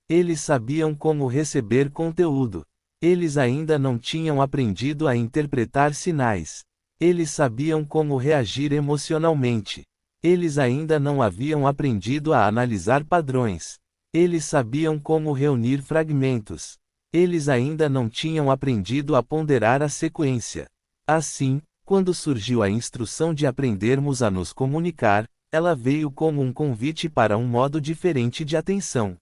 Eles sabiam como receber conteúdo. Eles ainda não tinham aprendido a interpretar sinais. Eles sabiam como reagir emocionalmente. Eles ainda não haviam aprendido a analisar padrões. Eles sabiam como reunir fragmentos. Eles ainda não tinham aprendido a ponderar a sequência. Assim, quando surgiu a instrução de aprendermos a nos comunicar, ela veio como um convite para um modo diferente de atenção.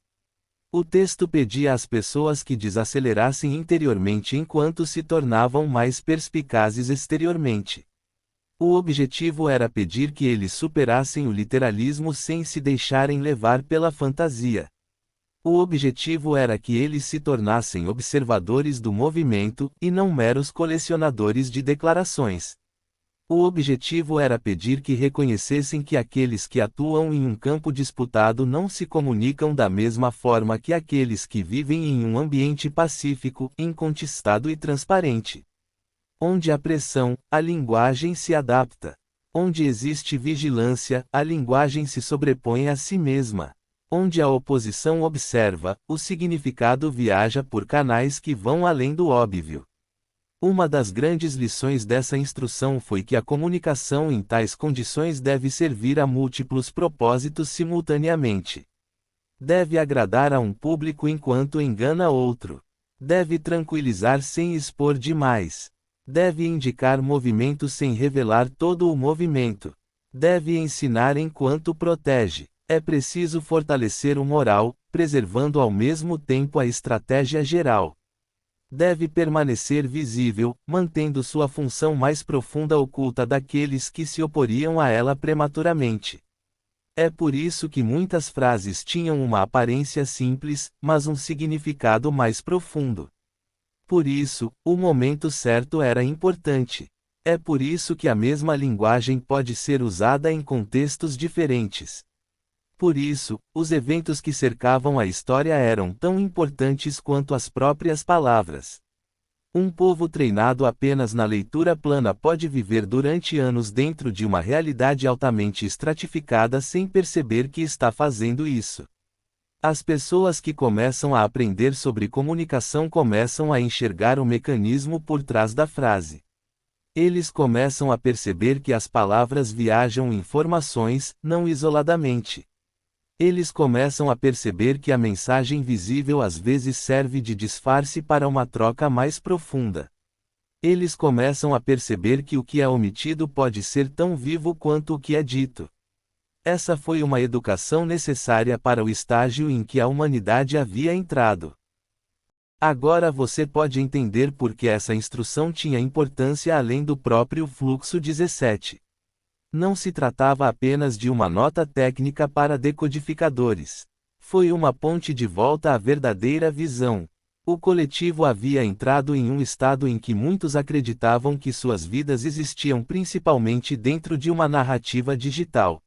O texto pedia às pessoas que desacelerassem interiormente enquanto se tornavam mais perspicazes exteriormente. O objetivo era pedir que eles superassem o literalismo sem se deixarem levar pela fantasia. O objetivo era que eles se tornassem observadores do movimento, e não meros colecionadores de declarações. O objetivo era pedir que reconhecessem que aqueles que atuam em um campo disputado não se comunicam da mesma forma que aqueles que vivem em um ambiente pacífico, incontestado e transparente. Onde há pressão, a linguagem se adapta. Onde existe vigilância, a linguagem se sobrepõe a si mesma. Onde a oposição observa, o significado viaja por canais que vão além do óbvio. Uma das grandes lições dessa instrução foi que a comunicação em tais condições deve servir a múltiplos propósitos simultaneamente. Deve agradar a um público enquanto engana outro. Deve tranquilizar sem expor demais. Deve indicar movimento sem revelar todo o movimento. Deve ensinar enquanto protege. É preciso fortalecer o moral, preservando ao mesmo tempo a estratégia geral. Deve permanecer visível, mantendo sua função mais profunda oculta daqueles que se oporiam a ela prematuramente. É por isso que muitas frases tinham uma aparência simples, mas um significado mais profundo. Por isso, o momento certo era importante. É por isso que a mesma linguagem pode ser usada em contextos diferentes. Por isso, os eventos que cercavam a história eram tão importantes quanto as próprias palavras. Um povo treinado apenas na leitura plana pode viver durante anos dentro de uma realidade altamente estratificada sem perceber que está fazendo isso. As pessoas que começam a aprender sobre comunicação começam a enxergar o mecanismo por trás da frase. Eles começam a perceber que as palavras viajam informações, não isoladamente. Eles começam a perceber que a mensagem visível às vezes serve de disfarce para uma troca mais profunda. Eles começam a perceber que o que é omitido pode ser tão vivo quanto o que é dito. Essa foi uma educação necessária para o estágio em que a humanidade havia entrado. Agora você pode entender por que essa instrução tinha importância além do próprio fluxo 17. Não se tratava apenas de uma nota técnica para decodificadores. Foi uma ponte de volta à verdadeira visão. O coletivo havia entrado em um estado em que muitos acreditavam que suas vidas existiam principalmente dentro de uma narrativa digital.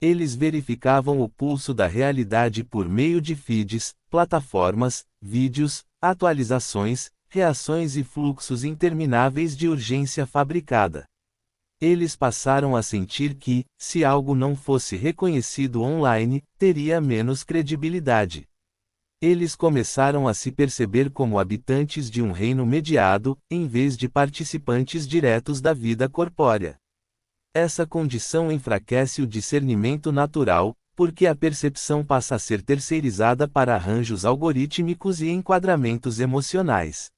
Eles verificavam o pulso da realidade por meio de feeds, plataformas, vídeos, atualizações, reações e fluxos intermináveis de urgência fabricada. Eles passaram a sentir que, se algo não fosse reconhecido online, teria menos credibilidade. Eles começaram a se perceber como habitantes de um reino mediado, em vez de participantes diretos da vida corpórea. Essa condição enfraquece o discernimento natural, porque a percepção passa a ser terceirizada para arranjos algorítmicos e enquadramentos emocionais.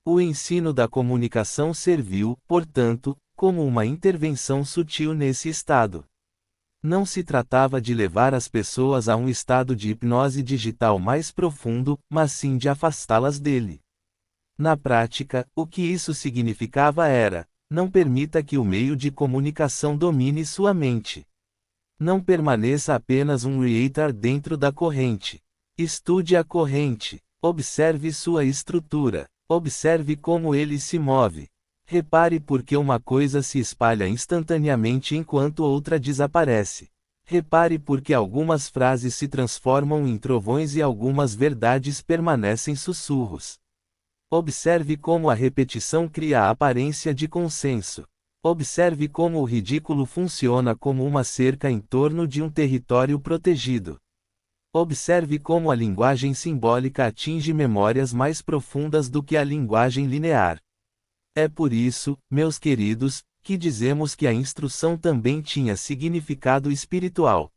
O ensino da comunicação serviu, portanto, como uma intervenção sutil nesse estado. Não se tratava de levar as pessoas a um estado de hipnose digital mais profundo, mas sim de afastá-las dele. Na prática, o que isso significava era: não permita que o meio de comunicação domine sua mente. Não permaneça apenas um reator dentro da corrente. Estude a corrente. Observe sua estrutura. Observe como ele se move. Repare por que uma coisa se espalha instantaneamente enquanto outra desaparece. Repare por que algumas frases se transformam em trovões e algumas verdades permanecem sussurros. Observe como a repetição cria a aparência de consenso. Observe como o ridículo funciona como uma cerca em torno de um território protegido. Observe como a linguagem simbólica atinge memórias mais profundas do que a linguagem linear. É por isso, meus queridos, que dizemos que a instrução também tinha significado espiritual.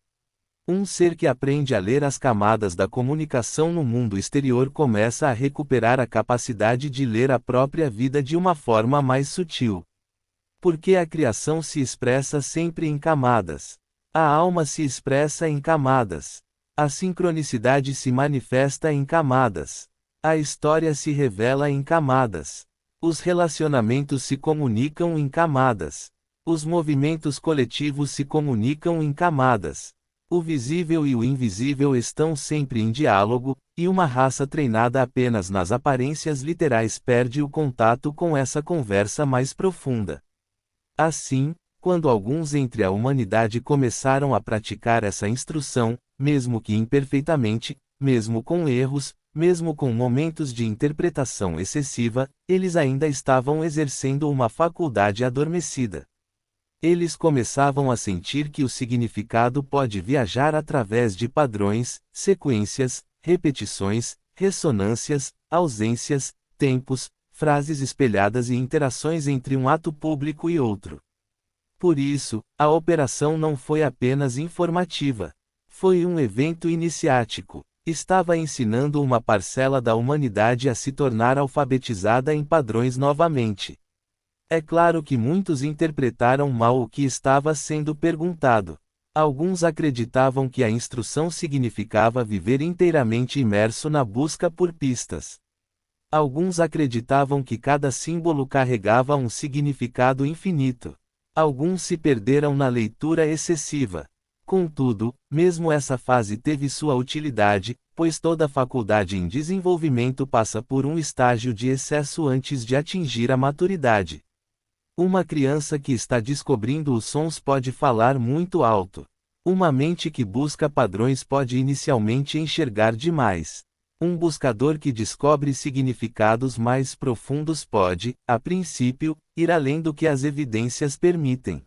Um ser que aprende a ler as camadas da comunicação no mundo exterior começa a recuperar a capacidade de ler a própria vida de uma forma mais sutil. Porque a criação se expressa sempre em camadas. A alma se expressa em camadas. A sincronicidade se manifesta em camadas. A história se revela em camadas. Os relacionamentos se comunicam em camadas. Os movimentos coletivos se comunicam em camadas. O visível e o invisível estão sempre em diálogo, e uma raça treinada apenas nas aparências literais perde o contato com essa conversa mais profunda. Assim, quando alguns entre a humanidade começaram a praticar essa instrução, mesmo que imperfeitamente, mesmo com erros, mesmo com momentos de interpretação excessiva, eles ainda estavam exercendo uma faculdade adormecida. Eles começavam a sentir que o significado pode viajar através de padrões, sequências, repetições, ressonâncias, ausências, tempos, frases espelhadas e interações entre um ato público e outro. Por isso, a operação não foi apenas informativa. Foi um evento iniciático. Estava ensinando uma parcela da humanidade a se tornar alfabetizada em padrões novamente. É claro que muitos interpretaram mal o que estava sendo perguntado. Alguns acreditavam que a instrução significava viver inteiramente imerso na busca por pistas. Alguns acreditavam que cada símbolo carregava um significado infinito. Alguns se perderam na leitura excessiva. Contudo, mesmo essa fase teve sua utilidade, pois toda faculdade em desenvolvimento passa por um estágio de excesso antes de atingir a maturidade. Uma criança que está descobrindo os sons pode falar muito alto. Uma mente que busca padrões pode inicialmente enxergar demais. Um buscador que descobre significados mais profundos pode, a princípio, ir além do que as evidências permitem.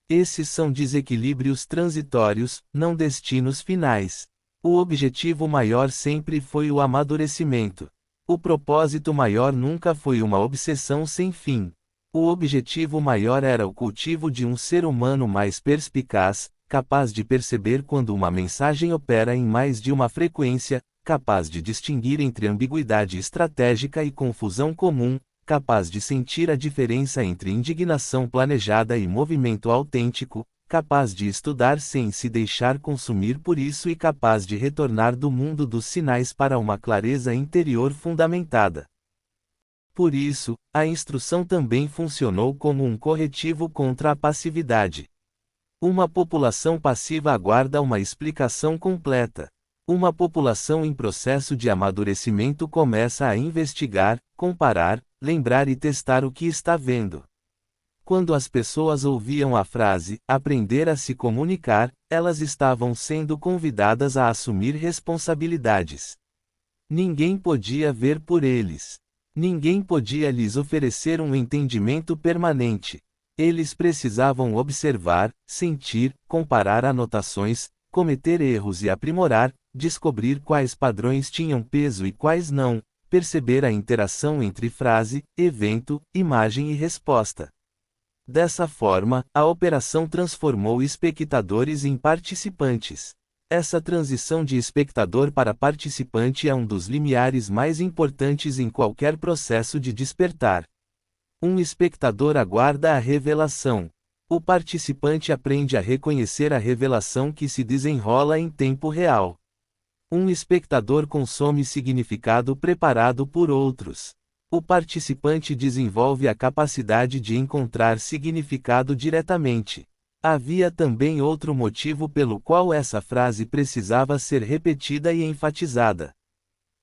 Esses são desequilíbrios transitórios, não destinos finais. O objetivo maior sempre foi o amadurecimento. O propósito maior nunca foi uma obsessão sem fim. O objetivo maior era o cultivo de um ser humano mais perspicaz, capaz de perceber quando uma mensagem opera em mais de uma frequência, capaz de distinguir entre ambiguidade estratégica e confusão comum, capaz de sentir a diferença entre indignação planejada e movimento autêntico, capaz de estudar sem se deixar consumir por isso e capaz de retornar do mundo dos sinais para uma clareza interior fundamentada. Por isso, a instrução também funcionou como um corretivo contra a passividade. Uma população passiva aguarda uma explicação completa. Uma população em processo de amadurecimento começa a investigar, comparar, lembrar e testar o que está vendo. Quando as pessoas ouviam a frase, aprender a se comunicar, elas estavam sendo convidadas a assumir responsabilidades. Ninguém podia ver por eles. Ninguém podia lhes oferecer um entendimento permanente. Eles precisavam observar, sentir, comparar anotações, cometer erros e aprimorar, descobrir quais padrões tinham peso e quais não, perceber a interação entre frase, evento, imagem e resposta. Dessa forma, a operação transformou espectadores em participantes. Essa transição de espectador para participante é um dos limiares mais importantes em qualquer processo de despertar. Um espectador aguarda a revelação. O participante aprende a reconhecer a revelação que se desenrola em tempo real. Um espectador consome significado preparado por outros. O participante desenvolve a capacidade de encontrar significado diretamente. Havia também outro motivo pelo qual essa frase precisava ser repetida e enfatizada.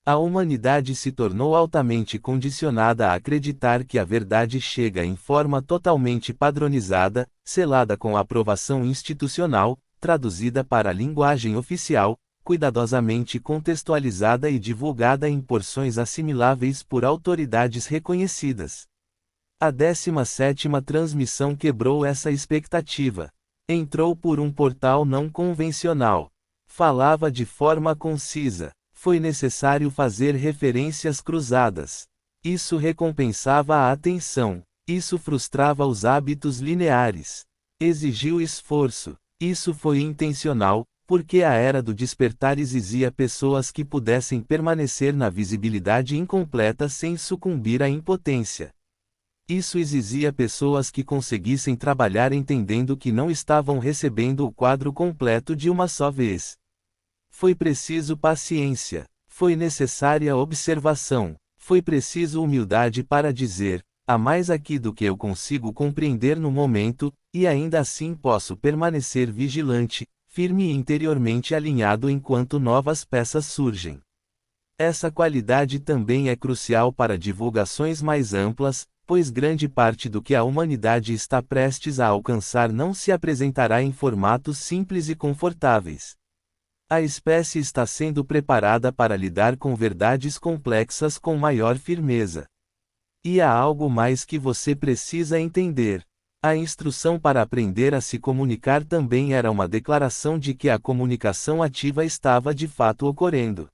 A humanidade se tornou altamente condicionada a acreditar que a verdade chega em forma totalmente padronizada, selada com a aprovação institucional, traduzida para a linguagem oficial, cuidadosamente contextualizada e divulgada em porções assimiláveis por autoridades reconhecidas. A 17ª transmissão quebrou essa expectativa. Entrou por um portal não convencional. Falava de forma concisa. Foi necessário fazer referências cruzadas. Isso recompensava a atenção. Isso frustrava os hábitos lineares. Exigiu esforço. Isso foi intencional, porque a era do despertar exigia pessoas que pudessem permanecer na visibilidade incompleta sem sucumbir à impotência. Isso exigia pessoas que conseguissem trabalhar entendendo que não estavam recebendo o quadro completo de uma só vez. Foi preciso paciência. Foi necessária observação. Foi preciso humildade para dizer: há mais aqui do que eu consigo compreender no momento, e ainda assim posso permanecer vigilante, firme e interiormente alinhado enquanto novas peças surgem. Essa qualidade também é crucial para divulgações mais amplas, pois grande parte do que a humanidade está prestes a alcançar não se apresentará em formatos simples e confortáveis. A espécie está sendo preparada para lidar com verdades complexas com maior firmeza. E há algo mais que você precisa entender. A instrução para aprender a se comunicar também era uma declaração de que a comunicação ativa estava de fato ocorrendo.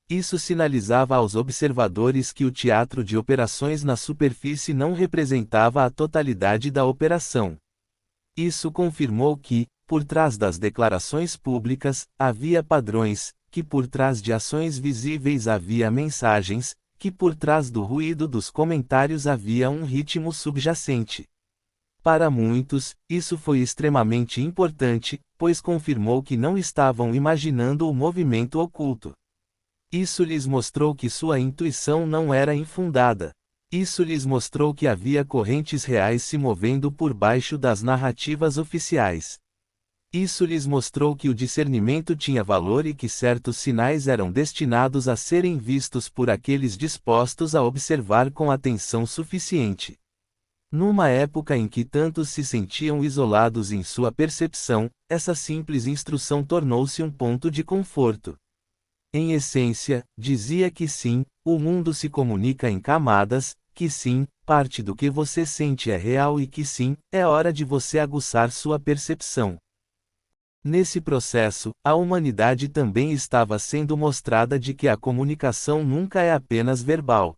Isso sinalizava aos observadores que o teatro de operações na superfície não representava a totalidade da operação. Isso confirmou que, por trás das declarações públicas, havia padrões, que por trás de ações visíveis havia mensagens, que por trás do ruído dos comentários havia um ritmo subjacente. Para muitos, isso foi extremamente importante, pois confirmou que não estavam imaginando o movimento oculto. Isso lhes mostrou que sua intuição não era infundada. Isso lhes mostrou que havia correntes reais se movendo por baixo das narrativas oficiais. Isso lhes mostrou que o discernimento tinha valor e que certos sinais eram destinados a serem vistos por aqueles dispostos a observar com atenção suficiente. Numa época em que tantos se sentiam isolados em sua percepção, essa simples instrução tornou-se um ponto de conforto. Em essência, dizia que sim, o mundo se comunica em camadas, que sim, parte do que você sente é real e que sim, é hora de você aguçar sua percepção. Nesse processo, a humanidade também estava sendo mostrada de que a comunicação nunca é apenas verbal.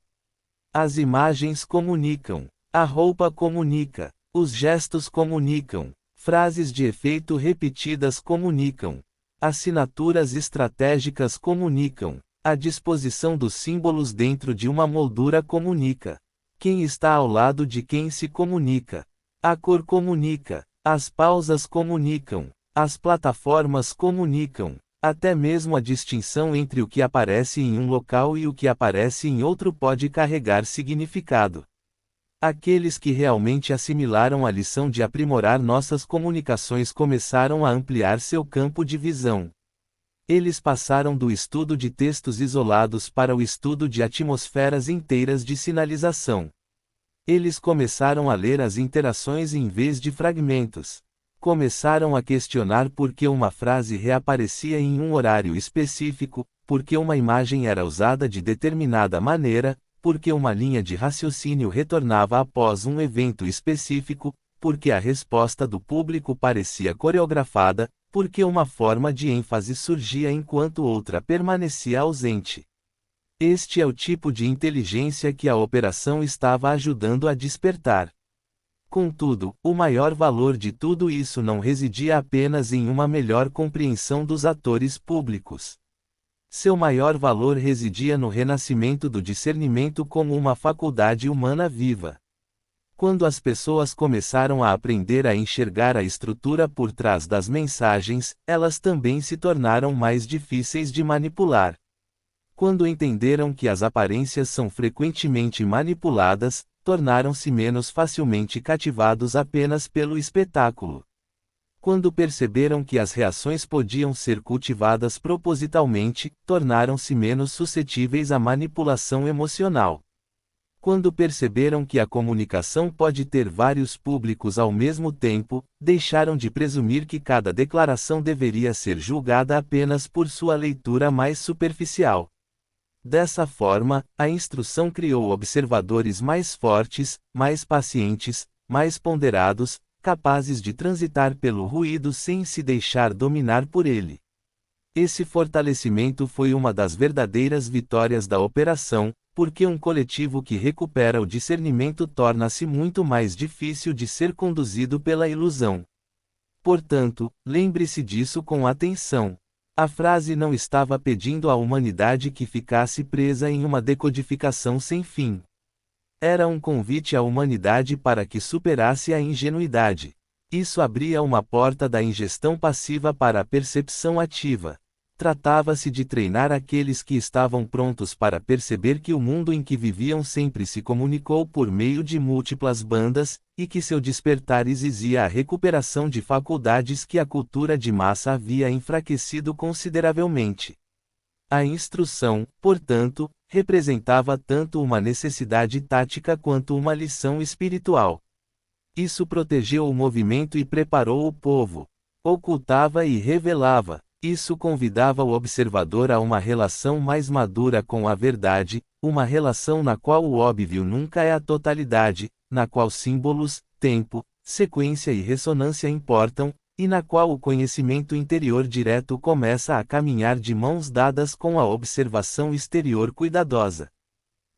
As imagens comunicam, a roupa comunica, os gestos comunicam, frases de efeito repetidas comunicam. Assinaturas estratégicas comunicam. A disposição dos símbolos dentro de uma moldura comunica. Quem está ao lado de quem se comunica. A cor comunica. As pausas comunicam. As plataformas comunicam. Até mesmo a distinção entre o que aparece em um local e o que aparece em outro pode carregar significado. Aqueles que realmente assimilaram a lição de aprimorar nossas comunicações começaram a ampliar seu campo de visão. Eles passaram do estudo de textos isolados para o estudo de atmosferas inteiras de sinalização. Eles começaram a ler as interações em vez de fragmentos. Começaram a questionar por que uma frase reaparecia em um horário específico, por que uma imagem era usada de determinada maneira, porque uma linha de raciocínio retornava após um evento específico, porque a resposta do público parecia coreografada, porque uma forma de ênfase surgia enquanto outra permanecia ausente. Este é o tipo de inteligência que a operação estava ajudando a despertar. Contudo, o maior valor de tudo isso não residia apenas em uma melhor compreensão dos atores públicos. Seu maior valor residia no renascimento do discernimento como uma faculdade humana viva. Quando as pessoas começaram a aprender a enxergar a estrutura por trás das mensagens, elas também se tornaram mais difíceis de manipular. Quando entenderam que as aparências são frequentemente manipuladas, tornaram-se menos facilmente cativados apenas pelo espetáculo. Quando perceberam que as reações podiam ser cultivadas propositalmente, tornaram-se menos suscetíveis à manipulação emocional. Quando perceberam que a comunicação pode ter vários públicos ao mesmo tempo, deixaram de presumir que cada declaração deveria ser julgada apenas por sua leitura mais superficial. Dessa forma, a instrução criou observadores mais fortes, mais pacientes, mais ponderados, capazes de transitar pelo ruído sem se deixar dominar por ele. Esse fortalecimento foi uma das verdadeiras vitórias da operação, porque um coletivo que recupera o discernimento torna-se muito mais difícil de ser conduzido pela ilusão. Portanto, lembre-se disso com atenção. A frase não estava pedindo à humanidade que ficasse presa em uma decodificação sem fim. Era um convite à humanidade para que superasse a ingenuidade. Isso abria uma porta da ingestão passiva para a percepção ativa. Tratava-se de treinar aqueles que estavam prontos para perceber que o mundo em que viviam sempre se comunicou por meio de múltiplas bandas, e que seu despertar exigia a recuperação de faculdades que a cultura de massa havia enfraquecido consideravelmente. A instrução, portanto, representava tanto uma necessidade tática quanto uma lição espiritual. Isso protegeu o movimento e preparou o povo. Ocultava e revelava. Isso convidava o observador a uma relação mais madura com a verdade, uma relação na qual o óbvio nunca é a totalidade, na qual símbolos, tempo, sequência e ressonância importam, e na qual o conhecimento interior direto começa a caminhar de mãos dadas com a observação exterior cuidadosa.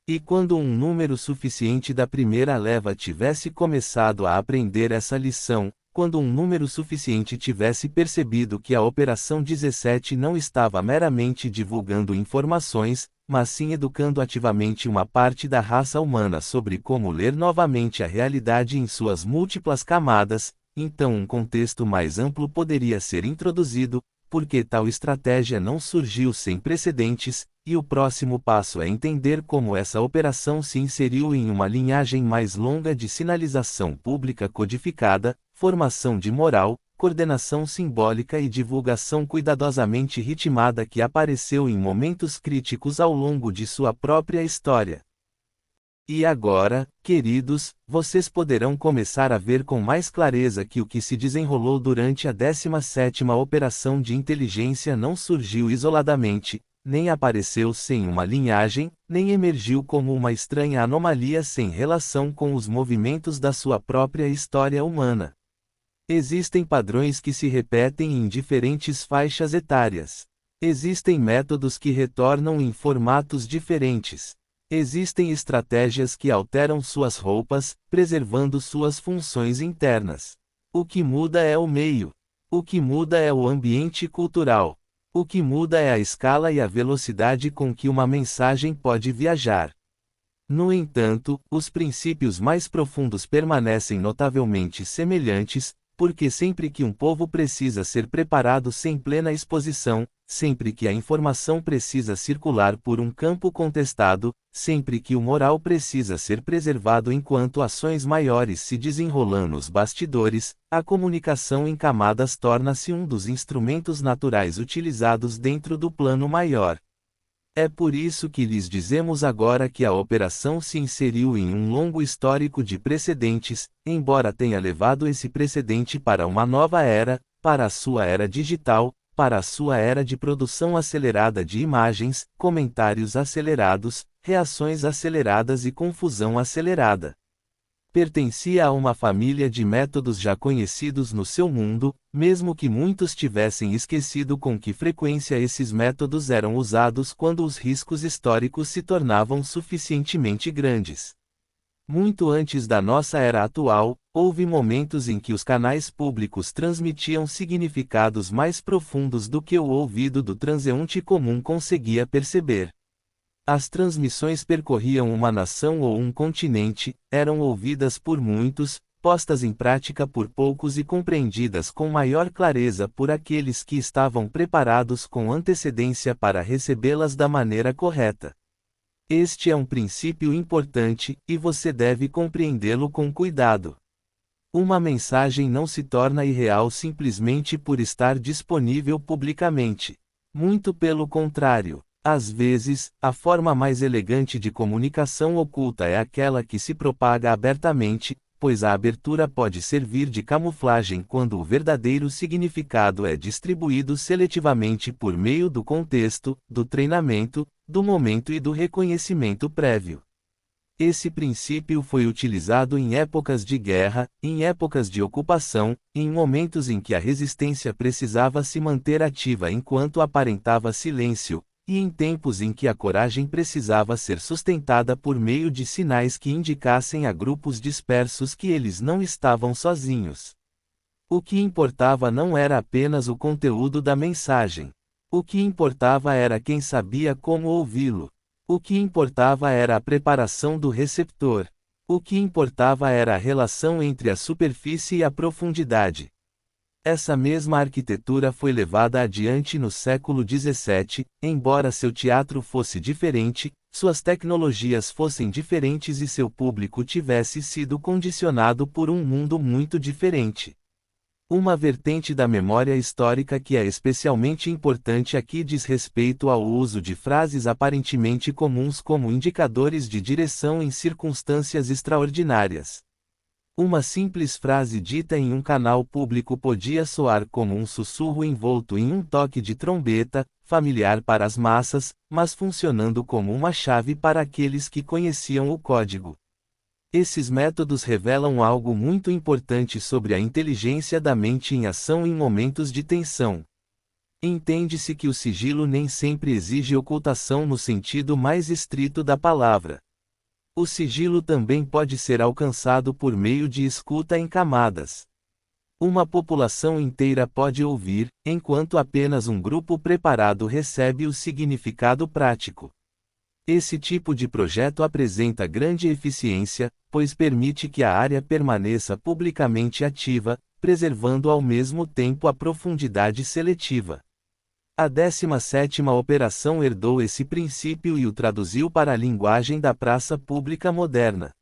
E quando um número suficiente da primeira leva tivesse começado a aprender essa lição, quando um número suficiente tivesse percebido que a Operação 17 não estava meramente divulgando informações, mas sim educando ativamente uma parte da raça humana sobre como ler novamente a realidade em suas múltiplas camadas, então um contexto mais amplo poderia ser introduzido, porque tal estratégia não surgiu sem precedentes, e o próximo passo é entender como essa operação se inseriu em uma linhagem mais longa de sinalização pública codificada, formação de moral, coordenação simbólica e divulgação cuidadosamente ritmada que apareceu em momentos críticos ao longo de sua própria história. E agora, queridos, vocês poderão começar a ver com mais clareza que o que se desenrolou durante a 17ª Operação de Inteligência não surgiu isoladamente, nem apareceu sem uma linhagem, nem emergiu como uma estranha anomalia sem relação com os movimentos da sua própria história humana. Existem padrões que se repetem em diferentes faixas etárias. Existem métodos que retornam em formatos diferentes. Existem estratégias que alteram suas roupas, preservando suas funções internas. O que muda é o meio. O que muda é o ambiente cultural. O que muda é a escala e a velocidade com que uma mensagem pode viajar. No entanto, os princípios mais profundos permanecem notavelmente semelhantes, porque sempre que um povo precisa ser preparado sem plena exposição, sempre que a informação precisa circular por um campo contestado, sempre que o moral precisa ser preservado enquanto ações maiores se desenrolam nos bastidores, a comunicação em camadas torna-se um dos instrumentos naturais utilizados dentro do plano maior. É por isso que lhes dizemos agora que a operação se inseriu em um longo histórico de precedentes, embora tenha levado esse precedente para uma nova era, para a sua era digital, para a sua era de produção acelerada de imagens, comentários acelerados, reações aceleradas e confusão acelerada. Pertencia a uma família de métodos já conhecidos no seu mundo, mesmo que muitos tivessem esquecido com que frequência esses métodos eram usados quando os riscos históricos se tornavam suficientemente grandes. Muito antes da nossa era atual, houve momentos em que os canais públicos transmitiam significados mais profundos do que o ouvido do transeunte comum conseguia perceber. As transmissões percorriam uma nação ou um continente, eram ouvidas por muitos, postas em prática por poucos e compreendidas com maior clareza por aqueles que estavam preparados com antecedência para recebê-las da maneira correta. Este é um princípio importante, e você deve compreendê-lo com cuidado. Uma mensagem não se torna irreal simplesmente por estar disponível publicamente. Muito pelo contrário. Às vezes, a forma mais elegante de comunicação oculta é aquela que se propaga abertamente, pois a abertura pode servir de camuflagem quando o verdadeiro significado é distribuído seletivamente por meio do contexto, do treinamento, do momento e do reconhecimento prévio. Esse princípio foi utilizado em épocas de guerra, em épocas de ocupação, em momentos em que a resistência precisava se manter ativa enquanto aparentava silêncio, e em tempos em que a coragem precisava ser sustentada por meio de sinais que indicassem a grupos dispersos que eles não estavam sozinhos. O que importava não era apenas o conteúdo da mensagem. O que importava era quem sabia como ouvi-lo. O que importava era a preparação do receptor. O que importava era a relação entre a superfície e a profundidade. Essa mesma arquitetura foi levada adiante no século XVII, embora seu teatro fosse diferente, suas tecnologias fossem diferentes e seu público tivesse sido condicionado por um mundo muito diferente. Uma vertente da memória histórica que é especialmente importante aqui diz respeito ao uso de frases aparentemente comuns como indicadores de direção em circunstâncias extraordinárias. Uma simples frase dita em um canal público podia soar como um sussurro envolto em um toque de trombeta, familiar para as massas, mas funcionando como uma chave para aqueles que conheciam o código. Esses métodos revelam algo muito importante sobre a inteligência da mente em ação em momentos de tensão. Entende-se que o sigilo nem sempre exige ocultação no sentido mais estrito da palavra. O sigilo também pode ser alcançado por meio de escuta em camadas. Uma população inteira pode ouvir, enquanto apenas um grupo preparado recebe o significado prático. Esse tipo de projeto apresenta grande eficiência, pois permite que a área permaneça publicamente ativa, preservando ao mesmo tempo a profundidade seletiva. A 17ª operação herdou esse princípio e o traduziu para a linguagem da praça pública moderna.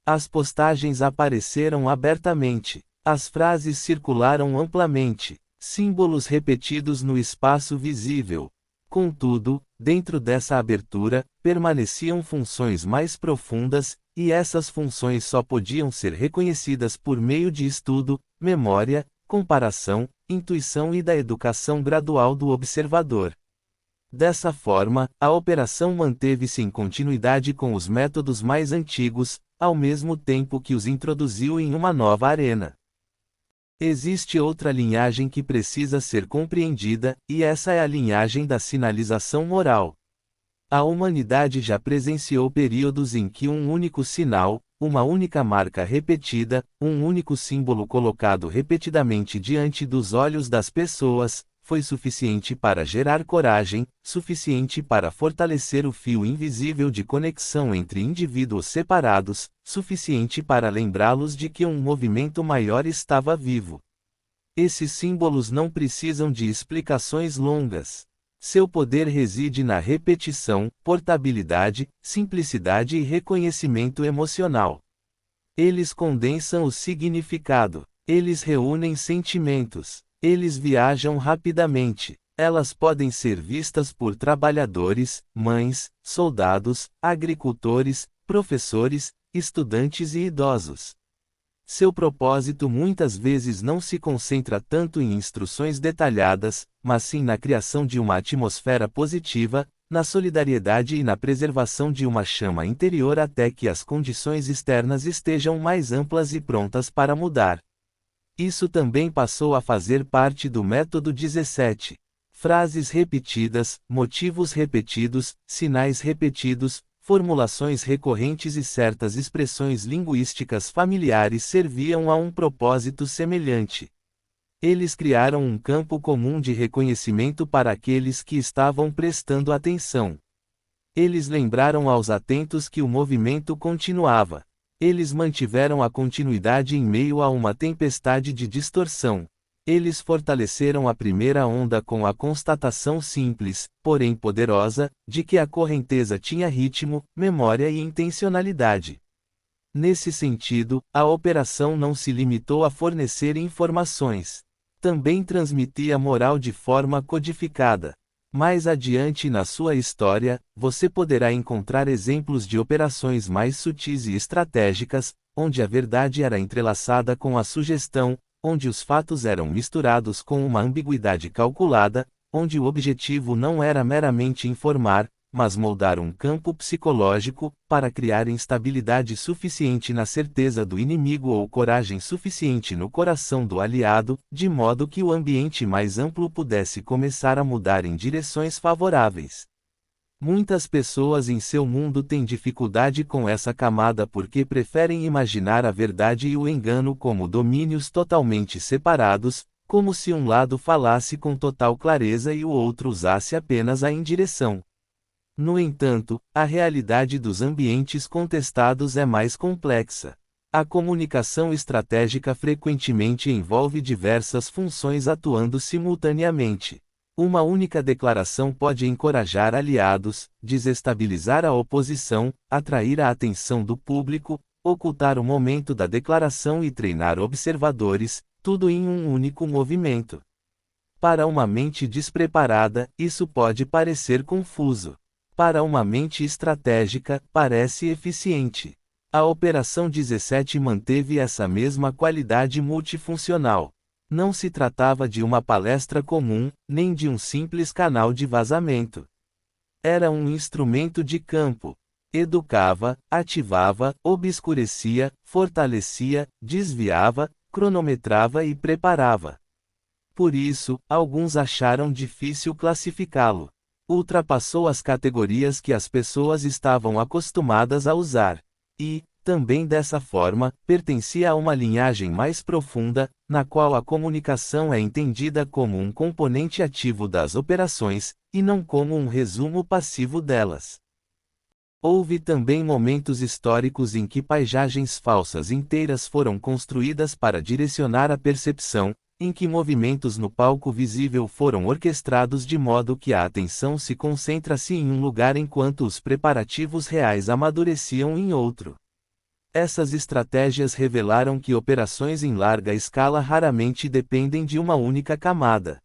As postagens apareceram abertamente, as frases circularam amplamente, símbolos repetidos no espaço visível. Contudo, dentro dessa abertura, permaneciam funções mais profundas, e essas funções só podiam ser reconhecidas por meio de estudo, memória, comparação, intuição e da educação gradual do observador. Dessa forma, a operação manteve-se em continuidade com os métodos mais antigos, ao mesmo tempo que os introduziu em uma nova arena. Existe outra linhagem que precisa ser compreendida, e essa é a linhagem da sinalização moral. A humanidade já presenciou períodos em que um único sinal, uma única marca repetida, um único símbolo colocado repetidamente diante dos olhos das pessoas, foi suficiente para gerar coragem, suficiente para fortalecer o fio invisível de conexão entre indivíduos separados, suficiente para lembrá-los de que um movimento maior estava vivo. Esses símbolos não precisam de explicações longas. Seu poder reside na repetição, portabilidade, simplicidade e reconhecimento emocional. Eles condensam o significado. Eles reúnem sentimentos. Eles viajam rapidamente. Elas podem ser vistas por trabalhadores, mães, soldados, agricultores, professores, estudantes e idosos. Seu propósito muitas vezes não se concentra tanto em instruções detalhadas, mas sim na criação de uma atmosfera positiva, na solidariedade e na preservação de uma chama interior até que as condições externas estejam mais amplas e prontas para mudar. Isso também passou a fazer parte do método 17. Frases repetidas, motivos repetidos, sinais repetidos, formulações recorrentes e certas expressões linguísticas familiares serviam a um propósito semelhante. Eles criaram um campo comum de reconhecimento para aqueles que estavam prestando atenção. Eles lembraram aos atentos que o movimento continuava. Eles mantiveram a continuidade em meio a uma tempestade de distorção. Eles fortaleceram a primeira onda com a constatação simples, porém poderosa, de que a correnteza tinha ritmo, memória e intencionalidade. Nesse sentido, a operação não se limitou a fornecer informações. Também transmitia moral de forma codificada. Mais adiante na sua história, você poderá encontrar exemplos de operações mais sutis e estratégicas, onde a verdade era entrelaçada com a sugestão, onde os fatos eram misturados com uma ambiguidade calculada, onde o objetivo não era meramente informar, mas moldar um campo psicológico, para criar instabilidade suficiente na certeza do inimigo ou coragem suficiente no coração do aliado, de modo que o ambiente mais amplo pudesse começar a mudar em direções favoráveis. Muitas pessoas em seu mundo têm dificuldade com essa camada porque preferem imaginar a verdade e o engano como domínios totalmente separados, como se um lado falasse com total clareza e o outro usasse apenas a indireção. No entanto, a realidade dos ambientes contestados é mais complexa. A comunicação estratégica frequentemente envolve diversas funções atuando simultaneamente. Uma única declaração pode encorajar aliados, desestabilizar a oposição, atrair a atenção do público, ocultar o momento da declaração e treinar observadores, tudo em um único movimento. Para uma mente despreparada, isso pode parecer confuso. Para uma mente estratégica, parece eficiente. A Operação 17 manteve essa mesma qualidade multifuncional. Não se tratava de uma palestra comum, nem de um simples canal de vazamento. Era um instrumento de campo. Educava, ativava, obscurecia, fortalecia, desviava, cronometrava e preparava. Por isso, alguns acharam difícil classificá-lo. Ultrapassou as categorias que as pessoas estavam acostumadas a usar. E, também dessa forma, pertencia a uma linhagem mais profunda, na qual a comunicação é entendida como um componente ativo das operações, e não como um resumo passivo delas. Houve também momentos históricos em que paisagens falsas inteiras foram construídas para direcionar a percepção, em que movimentos no palco visível foram orquestrados de modo que a atenção se concentra-se em um lugar enquanto os preparativos reais amadureciam em outro. Essas estratégias revelaram que operações em larga escala raramente dependem de uma única camada.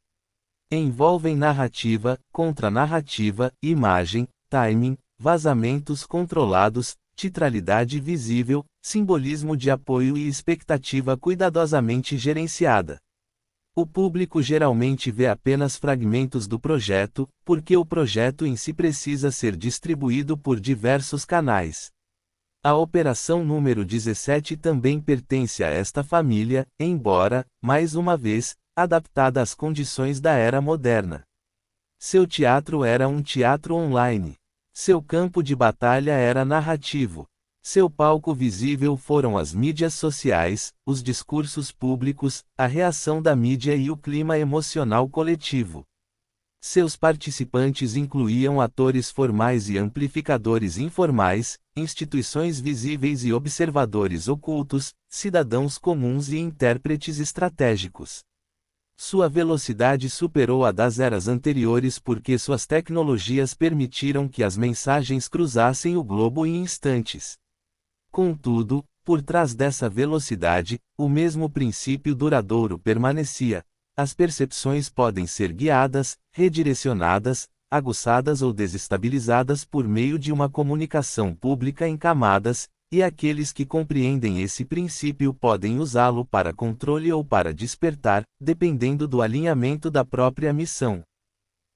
Envolvem narrativa, contranarrativa, imagem, timing, vazamentos controlados, titralidade visível, simbolismo de apoio e expectativa cuidadosamente gerenciada. O público geralmente vê apenas fragmentos do projeto, porque o projeto em si precisa ser distribuído por diversos canais. A operação número 17 também pertence a esta família, embora, mais uma vez, adaptada às condições da era moderna. Seu teatro era um teatro online. Seu campo de batalha era narrativo. Seu palco visível foram as mídias sociais, os discursos públicos, a reação da mídia e o clima emocional coletivo. Seus participantes incluíam atores formais e amplificadores informais, instituições visíveis e observadores ocultos, cidadãos comuns e intérpretes estratégicos. Sua velocidade superou a das eras anteriores porque suas tecnologias permitiram que as mensagens cruzassem o globo em instantes. Contudo, por trás dessa velocidade, o mesmo princípio duradouro permanecia. As percepções podem ser guiadas, redirecionadas, aguçadas ou desestabilizadas por meio de uma comunicação pública em camadas, e aqueles que compreendem esse princípio podem usá-lo para controle ou para despertar, dependendo do alinhamento da própria missão.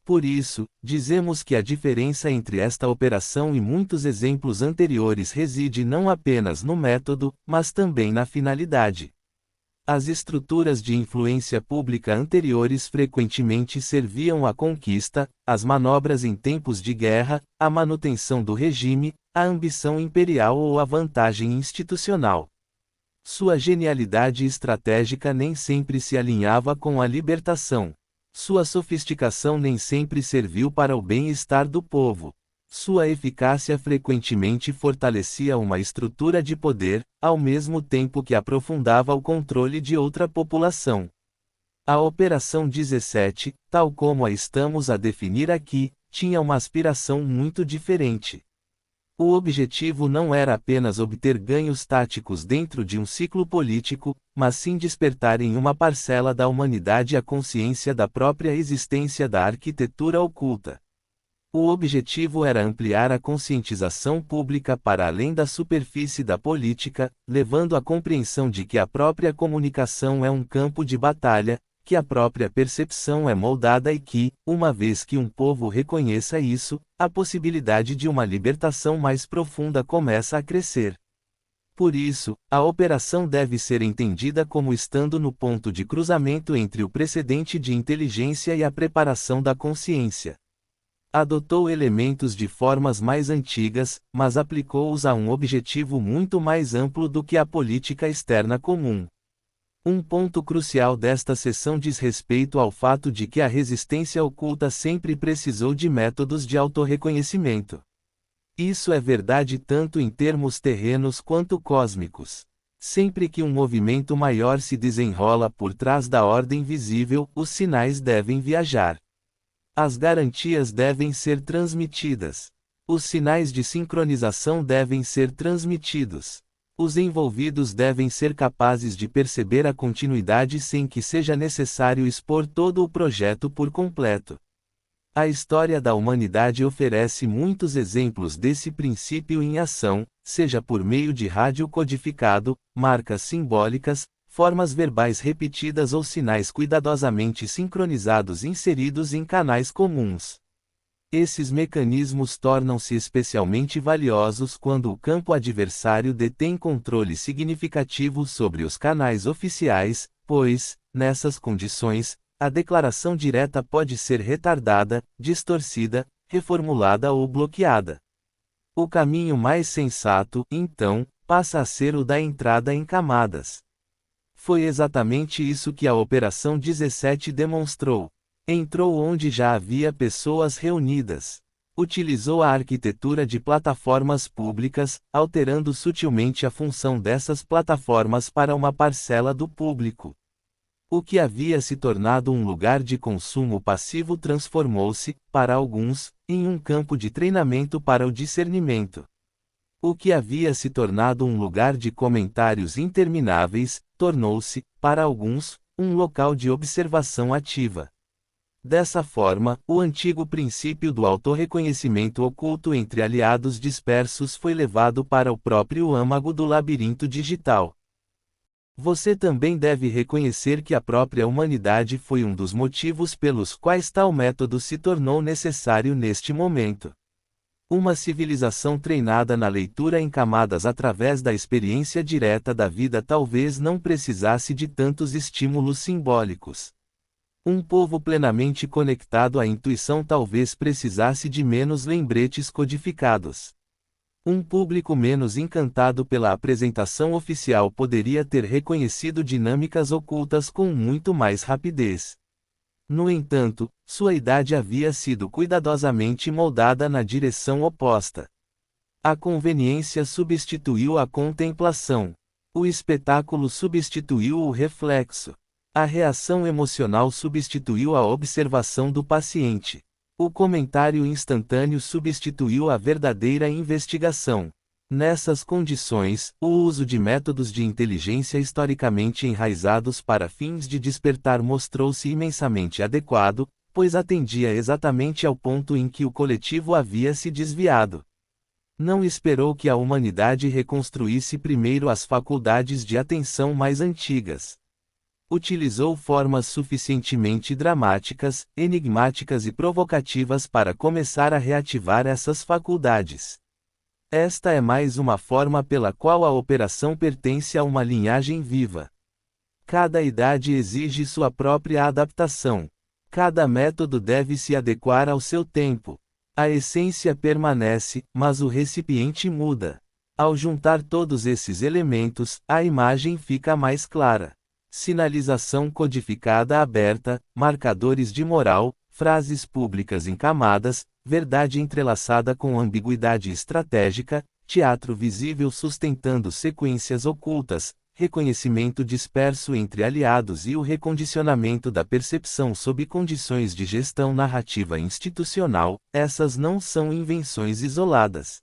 Por isso, dizemos que a diferença entre esta operação e muitos exemplos anteriores reside não apenas no método, mas também na finalidade. As estruturas de influência pública anteriores frequentemente serviam à conquista, às manobras em tempos de guerra, à manutenção do regime, à ambição imperial ou à vantagem institucional. Sua genialidade estratégica nem sempre se alinhava com a libertação. Sua sofisticação nem sempre serviu para o bem-estar do povo. Sua eficácia frequentemente fortalecia uma estrutura de poder, ao mesmo tempo que aprofundava o controle de outra população. A Operação 17, tal como a estamos a definir aqui, tinha uma aspiração muito diferente. O objetivo não era apenas obter ganhos táticos dentro de um ciclo político, mas sim despertar em uma parcela da humanidade a consciência da própria existência da arquitetura oculta. O objetivo era ampliar a conscientização pública para além da superfície da política, levando à compreensão de que a própria comunicação é um campo de batalha, que a própria percepção é moldada e que, uma vez que um povo reconheça isso, a possibilidade de uma libertação mais profunda começa a crescer. Por isso, a operação deve ser entendida como estando no ponto de cruzamento entre o precedente de inteligência e a preparação da consciência. Adotou elementos de formas mais antigas, mas aplicou-os a um objetivo muito mais amplo do que a política externa comum. Um ponto crucial desta seção diz respeito ao fato de que a resistência oculta sempre precisou de métodos de autorreconhecimento. Isso é verdade tanto em termos terrenos quanto cósmicos. Sempre que um movimento maior se desenrola por trás da ordem visível, os sinais devem viajar. As garantias devem ser transmitidas. Os sinais de sincronização devem ser transmitidos. Os envolvidos devem ser capazes de perceber a continuidade sem que seja necessário expor todo o projeto por completo. A história da humanidade oferece muitos exemplos desse princípio em ação, seja por meio de rádio codificado, marcas simbólicas, formas verbais repetidas ou sinais cuidadosamente sincronizados inseridos em canais comuns. Esses mecanismos tornam-se especialmente valiosos quando o campo adversário detém controle significativo sobre os canais oficiais, pois, nessas condições, a declaração direta pode ser retardada, distorcida, reformulada ou bloqueada. O caminho mais sensato, então, passa a ser o da entrada em camadas. Foi exatamente isso que a Operação 17 demonstrou. Entrou onde já havia pessoas reunidas. Utilizou a arquitetura de plataformas públicas, alterando sutilmente a função dessas plataformas para uma parcela do público. O que havia se tornado um lugar de consumo passivo transformou-se, para alguns, em um campo de treinamento para o discernimento. O que havia se tornado um lugar de comentários intermináveis, tornou-se, para alguns, um local de observação ativa. Dessa forma, o antigo princípio do autorreconhecimento oculto entre aliados dispersos foi levado para o próprio âmago do labirinto digital. Você também deve reconhecer que a própria humanidade foi um dos motivos pelos quais tal método se tornou necessário neste momento. Uma civilização treinada na leitura em camadas através da experiência direta da vida talvez não precisasse de tantos estímulos simbólicos. Um povo plenamente conectado à intuição talvez precisasse de menos lembretes codificados. Um público menos encantado pela apresentação oficial poderia ter reconhecido dinâmicas ocultas com muito mais rapidez. No entanto, sua idade havia sido cuidadosamente moldada na direção oposta. A conveniência substituiu a contemplação. O espetáculo substituiu o reflexo. A reação emocional substituiu a observação do paciente. O comentário instantâneo substituiu a verdadeira investigação. Nessas condições, o uso de métodos de inteligência historicamente enraizados para fins de despertar mostrou-se imensamente adequado, pois atendia exatamente ao ponto em que o coletivo havia se desviado. Não esperou que a humanidade reconstruísse primeiro as faculdades de atenção mais antigas. Utilizou formas suficientemente dramáticas, enigmáticas e provocativas para começar a reativar essas faculdades. Esta é mais uma forma pela qual a operação pertence a uma linhagem viva. Cada idade exige sua própria adaptação. Cada método deve se adequar ao seu tempo. A essência permanece, mas o recipiente muda. Ao juntar todos esses elementos, a imagem fica mais clara. Sinalização codificada aberta, marcadores de moral, frases públicas em camadas, verdade entrelaçada com ambiguidade estratégica, teatro visível sustentando sequências ocultas, reconhecimento disperso entre aliados e o recondicionamento da percepção sob condições de gestão narrativa institucional, essas não são invenções isoladas.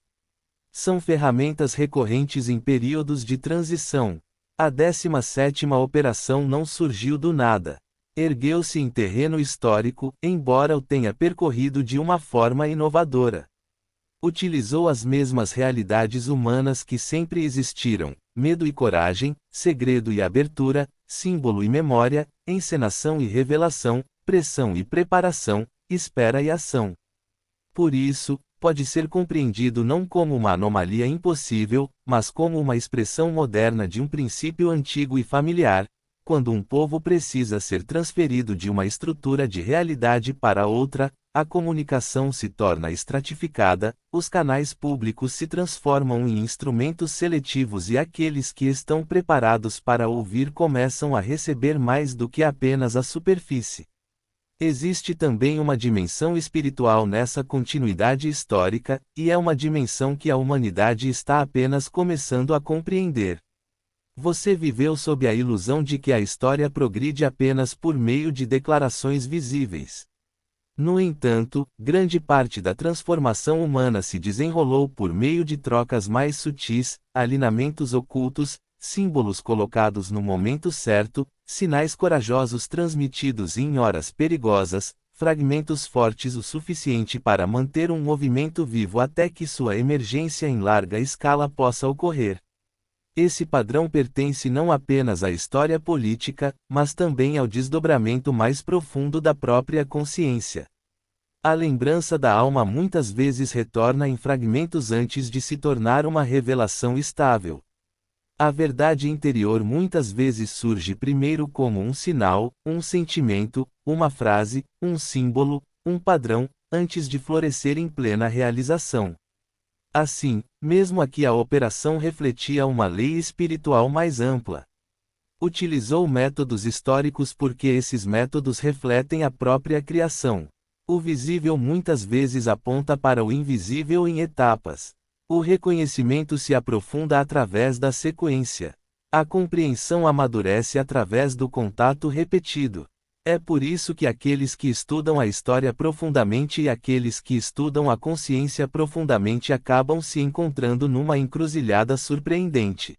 São ferramentas recorrentes em períodos de transição. A 17ª operação não surgiu do nada. Ergueu-se em terreno histórico, embora o tenha percorrido de uma forma inovadora. Utilizou as mesmas realidades humanas que sempre existiram: medo e coragem, segredo e abertura, símbolo e memória, encenação e revelação, pressão e preparação, espera e ação. Por isso, pode ser compreendido não como uma anomalia impossível, mas como uma expressão moderna de um princípio antigo e familiar. Quando um povo precisa ser transferido de uma estrutura de realidade para outra, a comunicação se torna estratificada, os canais públicos se transformam em instrumentos seletivos e aqueles que estão preparados para ouvir começam a receber mais do que apenas a superfície. Existe também uma dimensão espiritual nessa continuidade histórica, e é uma dimensão que a humanidade está apenas começando a compreender. Você viveu sob a ilusão de que a história progride apenas por meio de declarações visíveis. No entanto, grande parte da transformação humana se desenrolou por meio de trocas mais sutis, alinhamentos ocultos, símbolos colocados no momento certo, sinais corajosos transmitidos em horas perigosas, fragmentos fortes o suficiente para manter um movimento vivo até que sua emergência em larga escala possa ocorrer. Esse padrão pertence não apenas à história política, mas também ao desdobramento mais profundo da própria consciência. A lembrança da alma muitas vezes retorna em fragmentos antes de se tornar uma revelação estável. A verdade interior muitas vezes surge primeiro como um sinal, um sentimento, uma frase, um símbolo, um padrão, antes de florescer em plena realização. Assim, mesmo aqui a operação refletia uma lei espiritual mais ampla. Utilizou métodos históricos porque esses métodos refletem a própria criação. O visível muitas vezes aponta para o invisível em etapas. O reconhecimento se aprofunda através da sequência. A compreensão amadurece através do contato repetido. É por isso que aqueles que estudam a história profundamente e aqueles que estudam a consciência profundamente acabam se encontrando numa encruzilhada surpreendente.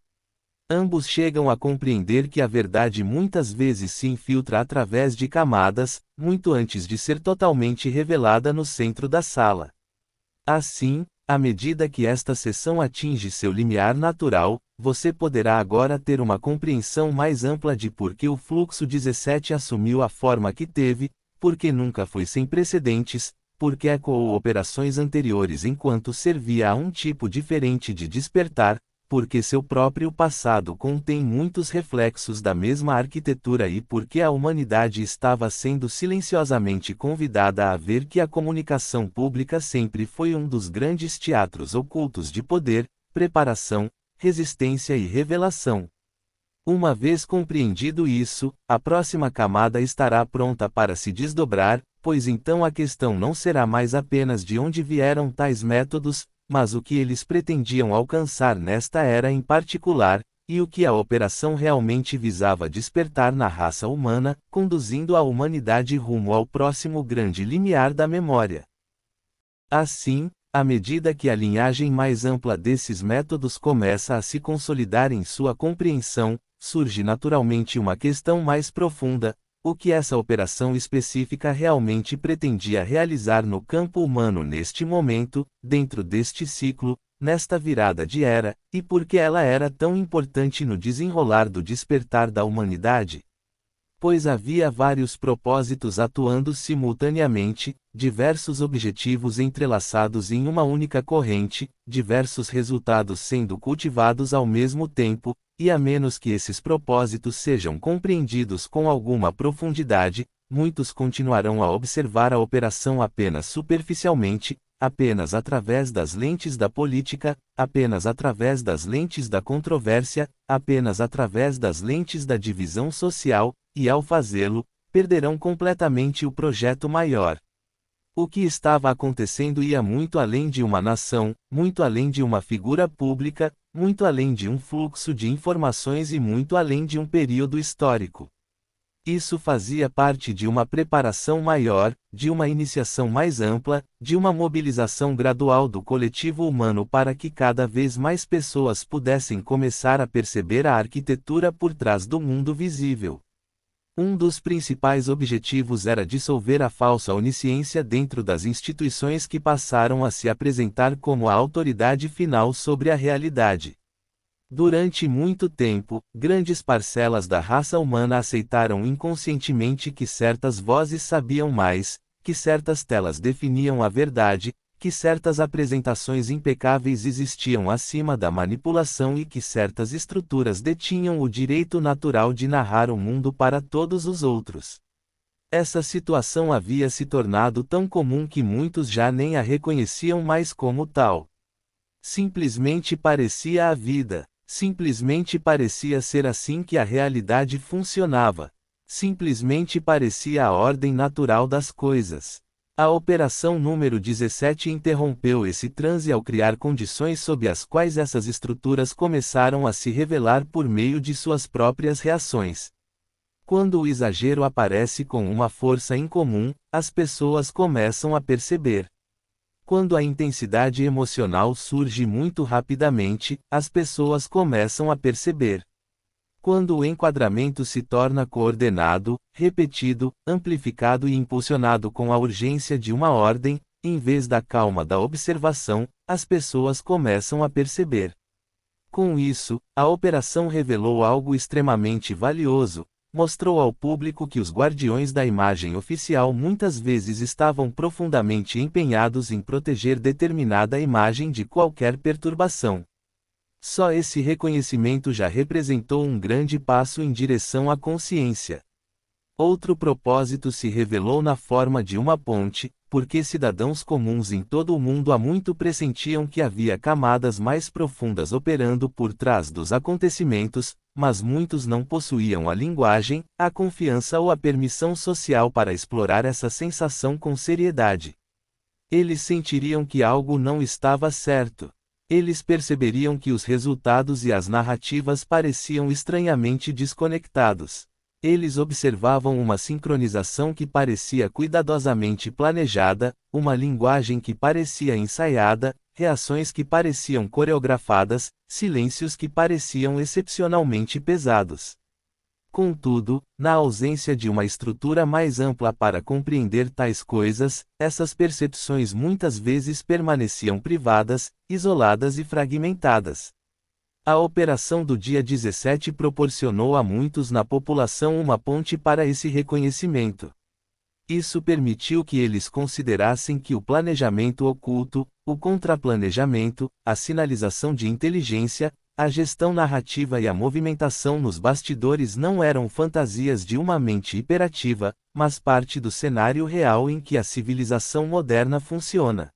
Ambos chegam a compreender que a verdade muitas vezes se infiltra através de camadas, muito antes de ser totalmente revelada no centro da sala. Assim, à medida que esta seção atinge seu limiar natural, você poderá agora ter uma compreensão mais ampla de por que o fluxo 17 assumiu a forma que teve, porque nunca foi sem precedentes, porque ecoou operações anteriores enquanto servia a um tipo diferente de despertar, porque seu próprio passado contém muitos reflexos da mesma arquitetura e porque a humanidade estava sendo silenciosamente convidada a ver que a comunicação pública sempre foi um dos grandes teatros ocultos de poder, preparação, resistência e revelação. Uma vez compreendido isso, a próxima camada estará pronta para se desdobrar, pois então a questão não será mais apenas de onde vieram tais métodos, mas o que eles pretendiam alcançar nesta era em particular, e o que a operação realmente visava despertar na raça humana, conduzindo a humanidade rumo ao próximo grande limiar da memória. Assim, à medida que a linhagem mais ampla desses métodos começa a se consolidar em sua compreensão, surge naturalmente uma questão mais profunda: o que essa operação específica realmente pretendia realizar no campo humano neste momento, dentro deste ciclo, nesta virada de era, e por que ela era tão importante no desenrolar do despertar da humanidade? Pois havia vários propósitos atuando simultaneamente, diversos objetivos entrelaçados em uma única corrente, diversos resultados sendo cultivados ao mesmo tempo, e a menos que esses propósitos sejam compreendidos com alguma profundidade, muitos continuarão a observar a operação apenas superficialmente, apenas através das lentes da política, apenas através das lentes da controvérsia, apenas através das lentes da divisão social, e ao fazê-lo, perderão completamente o projeto maior. O que estava acontecendo ia muito além de uma nação, muito além de uma figura pública, muito além de um fluxo de informações e muito além de um período histórico. Isso fazia parte de uma preparação maior, de uma iniciação mais ampla, de uma mobilização gradual do coletivo humano para que cada vez mais pessoas pudessem começar a perceber a arquitetura por trás do mundo visível. Um dos principais objetivos era dissolver a falsa onisciência dentro das instituições que passaram a se apresentar como a autoridade final sobre a realidade. Durante muito tempo, grandes parcelas da raça humana aceitaram inconscientemente que certas vozes sabiam mais, que certas telas definiam a verdade, que certas apresentações impecáveis existiam acima da manipulação e que certas estruturas detinham o direito natural de narrar o mundo para todos os outros. Essa situação havia se tornado tão comum que muitos já nem a reconheciam mais como tal. Simplesmente parecia a vida. Simplesmente parecia ser assim que a realidade funcionava. Simplesmente parecia a ordem natural das coisas. A operação número 17 interrompeu esse transe ao criar condições sob as quais essas estruturas começaram a se revelar por meio de suas próprias reações. Quando o exagero aparece com uma força incomum, as pessoas começam a perceber. Quando a intensidade emocional surge muito rapidamente, as pessoas começam a perceber. Quando o enquadramento se torna coordenado, repetido, amplificado e impulsionado com a urgência de uma ordem, em vez da calma da observação, as pessoas começam a perceber. Com isso, a operação revelou algo extremamente valioso. Mostrou ao público que os guardiões da imagem oficial muitas vezes estavam profundamente empenhados em proteger determinada imagem de qualquer perturbação. Só esse reconhecimento já representou um grande passo em direção à consciência. Outro propósito se revelou na forma de uma ponte, porque cidadãos comuns em todo o mundo há muito pressentiam que havia camadas mais profundas operando por trás dos acontecimentos, mas muitos não possuíam a linguagem, a confiança ou a permissão social para explorar essa sensação com seriedade. Eles sentiriam que algo não estava certo. Eles perceberiam que os resultados e as narrativas pareciam estranhamente desconectados. Eles observavam uma sincronização que parecia cuidadosamente planejada, uma linguagem que parecia ensaiada, reações que pareciam coreografadas, silêncios que pareciam excepcionalmente pesados. Contudo, na ausência de uma estrutura mais ampla para compreender tais coisas, essas percepções muitas vezes permaneciam privadas, isoladas e fragmentadas. A operação do dia 17 proporcionou a muitos na população uma ponte para esse reconhecimento. Isso permitiu que eles considerassem que o planejamento oculto, o contraplanejamento, a sinalização de inteligência, a gestão narrativa e a movimentação nos bastidores não eram fantasias de uma mente hiperativa, mas parte do cenário real em que a civilização moderna funciona.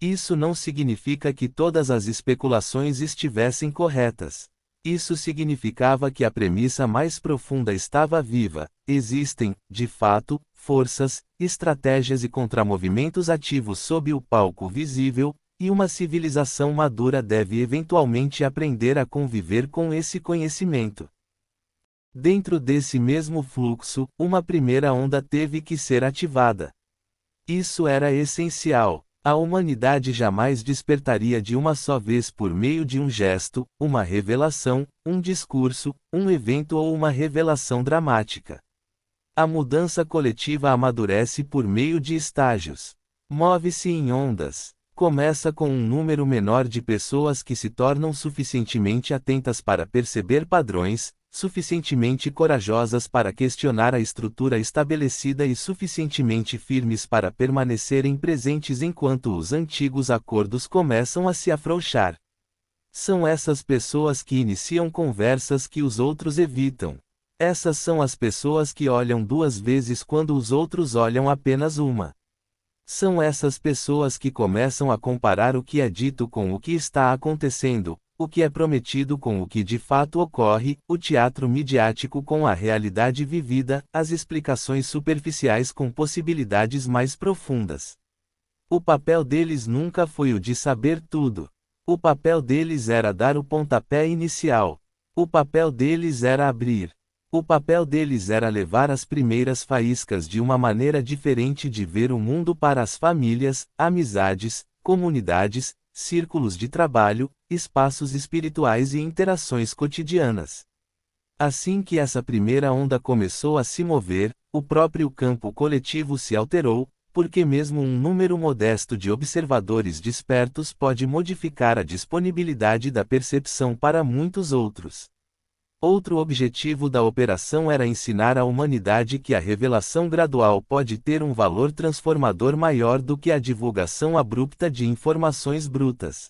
Isso não significa que todas as especulações estivessem corretas. Isso significava que a premissa mais profunda estava viva. Existem, de fato, forças, estratégias e contramovimentos ativos sob o palco visível, e uma civilização madura deve eventualmente aprender a conviver com esse conhecimento. Dentro desse mesmo fluxo, uma primeira onda teve que ser ativada. Isso era essencial. A humanidade jamais despertaria de uma só vez por meio de um gesto, uma revelação, um discurso, um evento ou uma revelação dramática. A mudança coletiva amadurece por meio de estágios. Move-se em ondas. Começa com um número menor de pessoas que se tornam suficientemente atentas para perceber padrões, suficientemente corajosas para questionar a estrutura estabelecida e suficientemente firmes para permanecerem presentes enquanto os antigos acordos começam a se afrouxar. São essas pessoas que iniciam conversas que os outros evitam. Essas são as pessoas que olham duas vezes quando os outros olham apenas uma. São essas pessoas que começam a comparar o que é dito com o que está acontecendo, o que é prometido com o que de fato ocorre, o teatro midiático com a realidade vivida, as explicações superficiais com possibilidades mais profundas. O papel deles nunca foi o de saber tudo. O papel deles era dar o pontapé inicial. O papel deles era abrir. O papel deles era levar as primeiras faíscas de uma maneira diferente de ver o mundo para as famílias, amizades, comunidades, círculos de trabalho, espaços espirituais e interações cotidianas. Assim que essa primeira onda começou a se mover, o próprio campo coletivo se alterou, porque mesmo um número modesto de observadores despertos pode modificar a disponibilidade da percepção para muitos outros. Outro objetivo da operação era ensinar à humanidade que a revelação gradual pode ter um valor transformador maior do que a divulgação abrupta de informações brutas.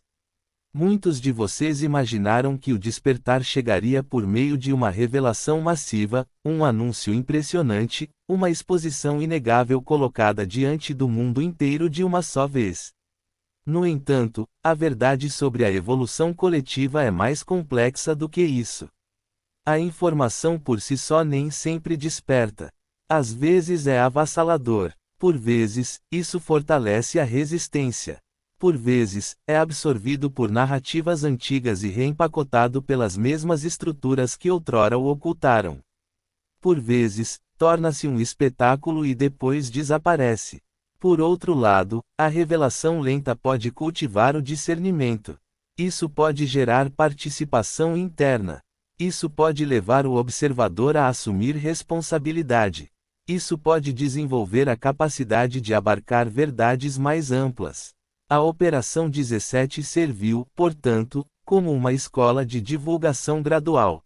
Muitos de vocês imaginaram que o despertar chegaria por meio de uma revelação massiva, um anúncio impressionante, uma exposição inegável colocada diante do mundo inteiro de uma só vez. No entanto, a verdade sobre a evolução coletiva é mais complexa do que isso. A informação por si só nem sempre desperta. Às vezes é avassalador. Por vezes, isso fortalece a resistência. Por vezes, é absorvido por narrativas antigas e reempacotado pelas mesmas estruturas que outrora o ocultaram. Por vezes, torna-se um espetáculo e depois desaparece. Por outro lado, a revelação lenta pode cultivar o discernimento. Isso pode gerar participação interna. Isso pode levar o observador a assumir responsabilidade. Isso pode desenvolver a capacidade de abarcar verdades mais amplas. A Operação 17 serviu, portanto, como uma escola de divulgação gradual.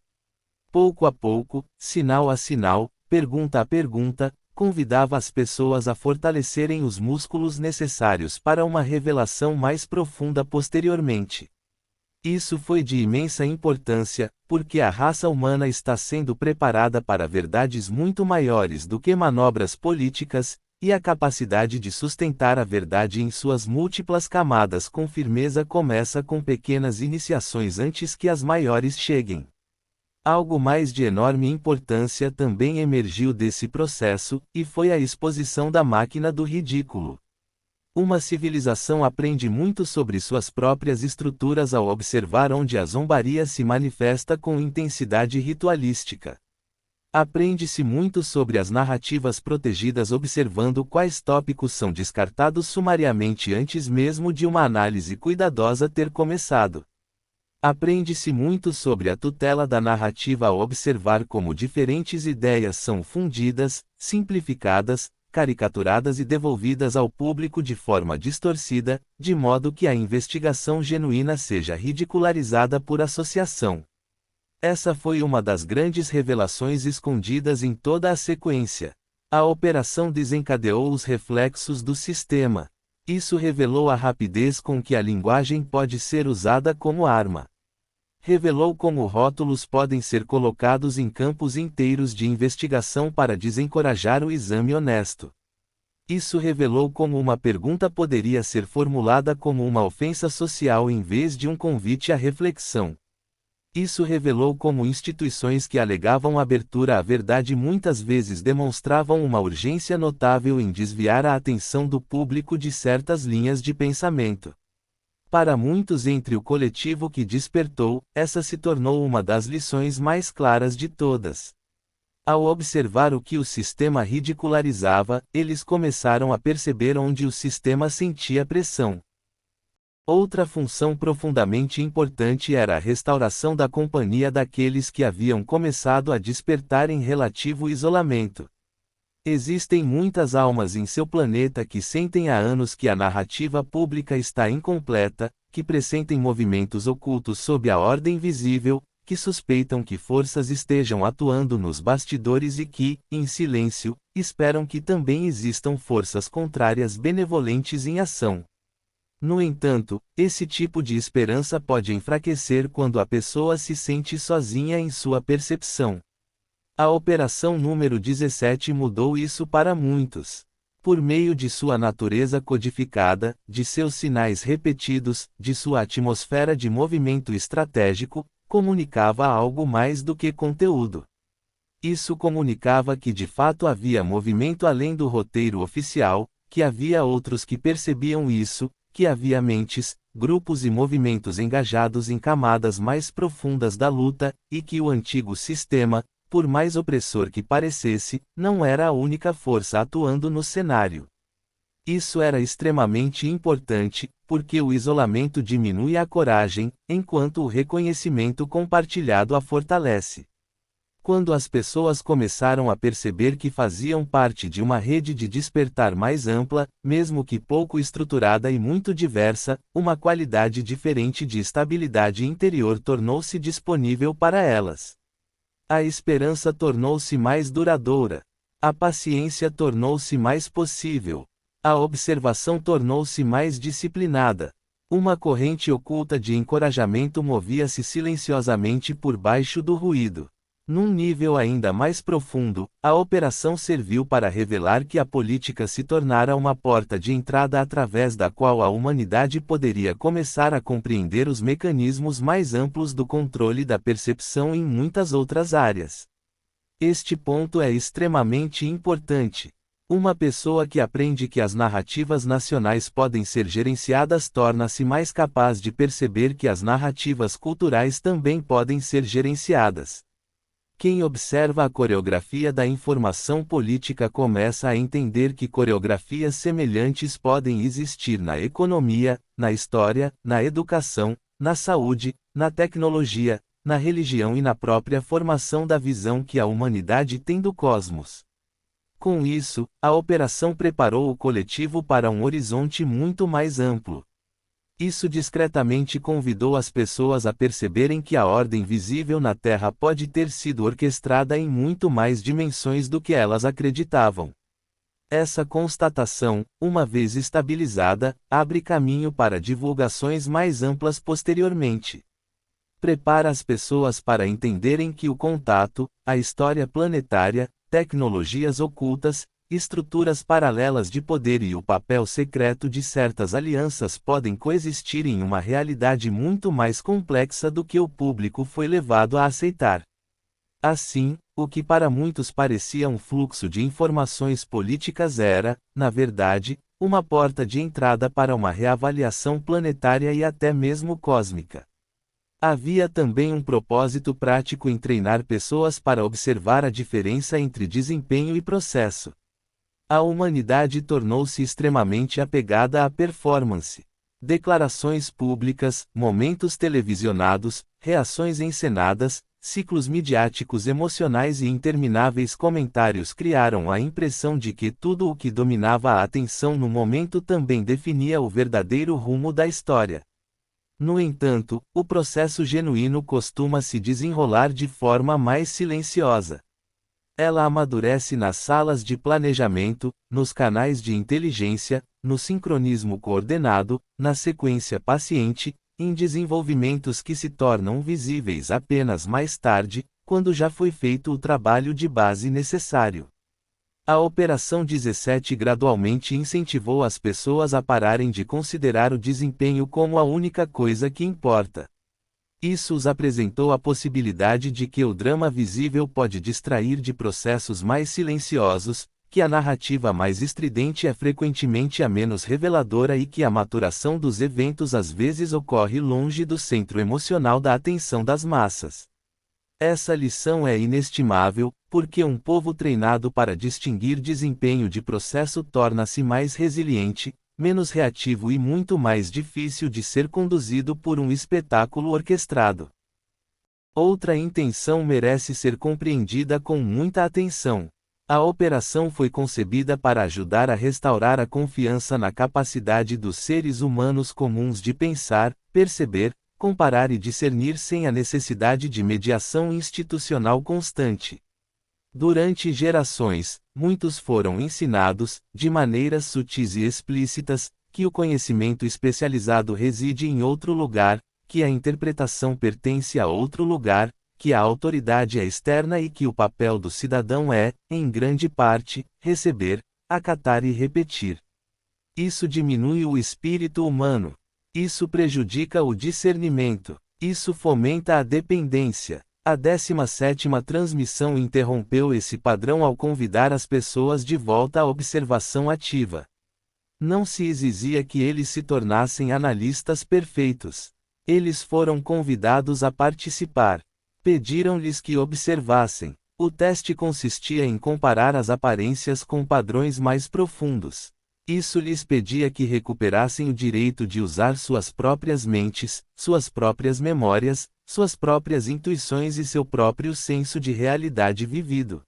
Pouco a pouco, sinal a sinal, pergunta a pergunta, convidava as pessoas a fortalecerem os músculos necessários para uma revelação mais profunda posteriormente. Isso foi de imensa importância, porque a raça humana está sendo preparada para verdades muito maiores do que manobras políticas, e a capacidade de sustentar a verdade em suas múltiplas camadas com firmeza começa com pequenas iniciações antes que as maiores cheguem. Algo mais de enorme importância também emergiu desse processo, e foi a exposição da máquina do ridículo. Uma civilização aprende muito sobre suas próprias estruturas ao observar onde a zombaria se manifesta com intensidade ritualística. Aprende-se muito sobre as narrativas protegidas observando quais tópicos são descartados sumariamente antes mesmo de uma análise cuidadosa ter começado. Aprende-se muito sobre a tutela da narrativa ao observar como diferentes ideias são fundidas, simplificadas, caricaturadas e devolvidas ao público de forma distorcida, de modo que a investigação genuína seja ridicularizada por associação. Essa foi uma das grandes revelações escondidas em toda a sequência. A operação desencadeou os reflexos do sistema. Isso revelou a rapidez com que a linguagem pode ser usada como arma. Revelou como rótulos podem ser colocados em campos inteiros de investigação para desencorajar o exame honesto. Isso revelou como uma pergunta poderia ser formulada como uma ofensa social em vez de um convite à reflexão. Isso revelou como instituições que alegavam abertura à verdade muitas vezes demonstravam uma urgência notável em desviar a atenção do público de certas linhas de pensamento. Para muitos entre o coletivo que despertou, essa se tornou uma das lições mais claras de todas. Ao observar o que o sistema ridicularizava, eles começaram a perceber onde o sistema sentia pressão. Outra função profundamente importante era a restauração da companhia daqueles que haviam começado a despertar em relativo isolamento. Existem muitas almas em seu planeta que sentem há anos que a narrativa pública está incompleta, que pressentem movimentos ocultos sob a ordem visível, que suspeitam que forças estejam atuando nos bastidores e que, em silêncio, esperam que também existam forças contrárias benevolentes em ação. No entanto, esse tipo de esperança pode enfraquecer quando a pessoa se sente sozinha em sua percepção. A operação número 17 mudou isso para muitos. Por meio de sua natureza codificada, de seus sinais repetidos, de sua atmosfera de movimento estratégico, comunicava algo mais do que conteúdo. Isso comunicava que de fato havia movimento além do roteiro oficial, que havia outros que percebiam isso, que havia mentes, grupos e movimentos engajados em camadas mais profundas da luta, e que o antigo sistema, por mais opressor que parecesse, não era a única força atuando no cenário. Isso era extremamente importante, porque o isolamento diminui a coragem, enquanto o reconhecimento compartilhado a fortalece. Quando as pessoas começaram a perceber que faziam parte de uma rede de despertar mais ampla, mesmo que pouco estruturada e muito diversa, uma qualidade diferente de estabilidade interior tornou-se disponível para elas. A esperança tornou-se mais duradoura. A paciência tornou-se mais possível. A observação tornou-se mais disciplinada. Uma corrente oculta de encorajamento movia-se silenciosamente por baixo do ruído. Num nível ainda mais profundo, a operação serviu para revelar que a política se tornara uma porta de entrada através da qual a humanidade poderia começar a compreender os mecanismos mais amplos do controle da percepção em muitas outras áreas. Este ponto é extremamente importante. Uma pessoa que aprende que as narrativas nacionais podem ser gerenciadas torna-se mais capaz de perceber que as narrativas culturais também podem ser gerenciadas. Quem observa a coreografia da informação política começa a entender que coreografias semelhantes podem existir na economia, na história, na educação, na saúde, na tecnologia, na religião e na própria formação da visão que a humanidade tem do cosmos. Com isso, a operação preparou o coletivo para um horizonte muito mais amplo. Isso discretamente convidou as pessoas a perceberem que a ordem visível na Terra pode ter sido orquestrada em muito mais dimensões do que elas acreditavam. Essa constatação, uma vez estabilizada, abre caminho para divulgações mais amplas posteriormente. Prepara as pessoas para entenderem que o contato, a história planetária, tecnologias ocultas, estruturas paralelas de poder e o papel secreto de certas alianças podem coexistir em uma realidade muito mais complexa do que o público foi levado a aceitar. Assim, o que para muitos parecia um fluxo de informações políticas era, na verdade, uma porta de entrada para uma reavaliação planetária e até mesmo cósmica. Havia também um propósito prático em treinar pessoas para observar a diferença entre desempenho e processo. A humanidade tornou-se extremamente apegada à performance. Declarações públicas, momentos televisionados, reações encenadas, ciclos midiáticos emocionais e intermináveis comentários criaram a impressão de que tudo o que dominava a atenção no momento também definia o verdadeiro rumo da história. No entanto, o processo genuíno costuma se desenrolar de forma mais silenciosa. Ela amadurece nas salas de planejamento, nos canais de inteligência, no sincronismo coordenado, na sequência paciente, em desenvolvimentos que se tornam visíveis apenas mais tarde, quando já foi feito o trabalho de base necessário. A Operação 17 gradualmente incentivou as pessoas a pararem de considerar o desempenho como a única coisa que importa. Isso os apresentou a possibilidade de que o drama visível pode distrair de processos mais silenciosos, que a narrativa mais estridente é frequentemente a menos reveladora e que a maturação dos eventos às vezes ocorre longe do centro emocional da atenção das massas. Essa lição é inestimável, porque um povo treinado para distinguir desempenho de processo torna-se mais resiliente, menos reativo e muito mais difícil de ser conduzido por um espetáculo orquestrado. Outra intenção merece ser compreendida com muita atenção. A operação foi concebida para ajudar a restaurar a confiança na capacidade dos seres humanos comuns de pensar, perceber, comparar e discernir sem a necessidade de mediação institucional constante. Durante gerações, muitos foram ensinados, de maneiras sutis e explícitas, que o conhecimento especializado reside em outro lugar, que a interpretação pertence a outro lugar, que a autoridade é externa e que o papel do cidadão é, em grande parte, receber, acatar e repetir. Isso diminui o espírito humano. Isso prejudica o discernimento. Isso fomenta a dependência. A 17ª transmissão interrompeu esse padrão ao convidar as pessoas de volta à observação ativa. Não se exigia que eles se tornassem analistas perfeitos. Eles foram convidados a participar. Pediram-lhes que observassem. O teste consistia em comparar as aparências com padrões mais profundos. Isso lhes pedia que recuperassem o direito de usar suas próprias mentes, suas próprias memórias, suas próprias intuições e seu próprio senso de realidade vivido.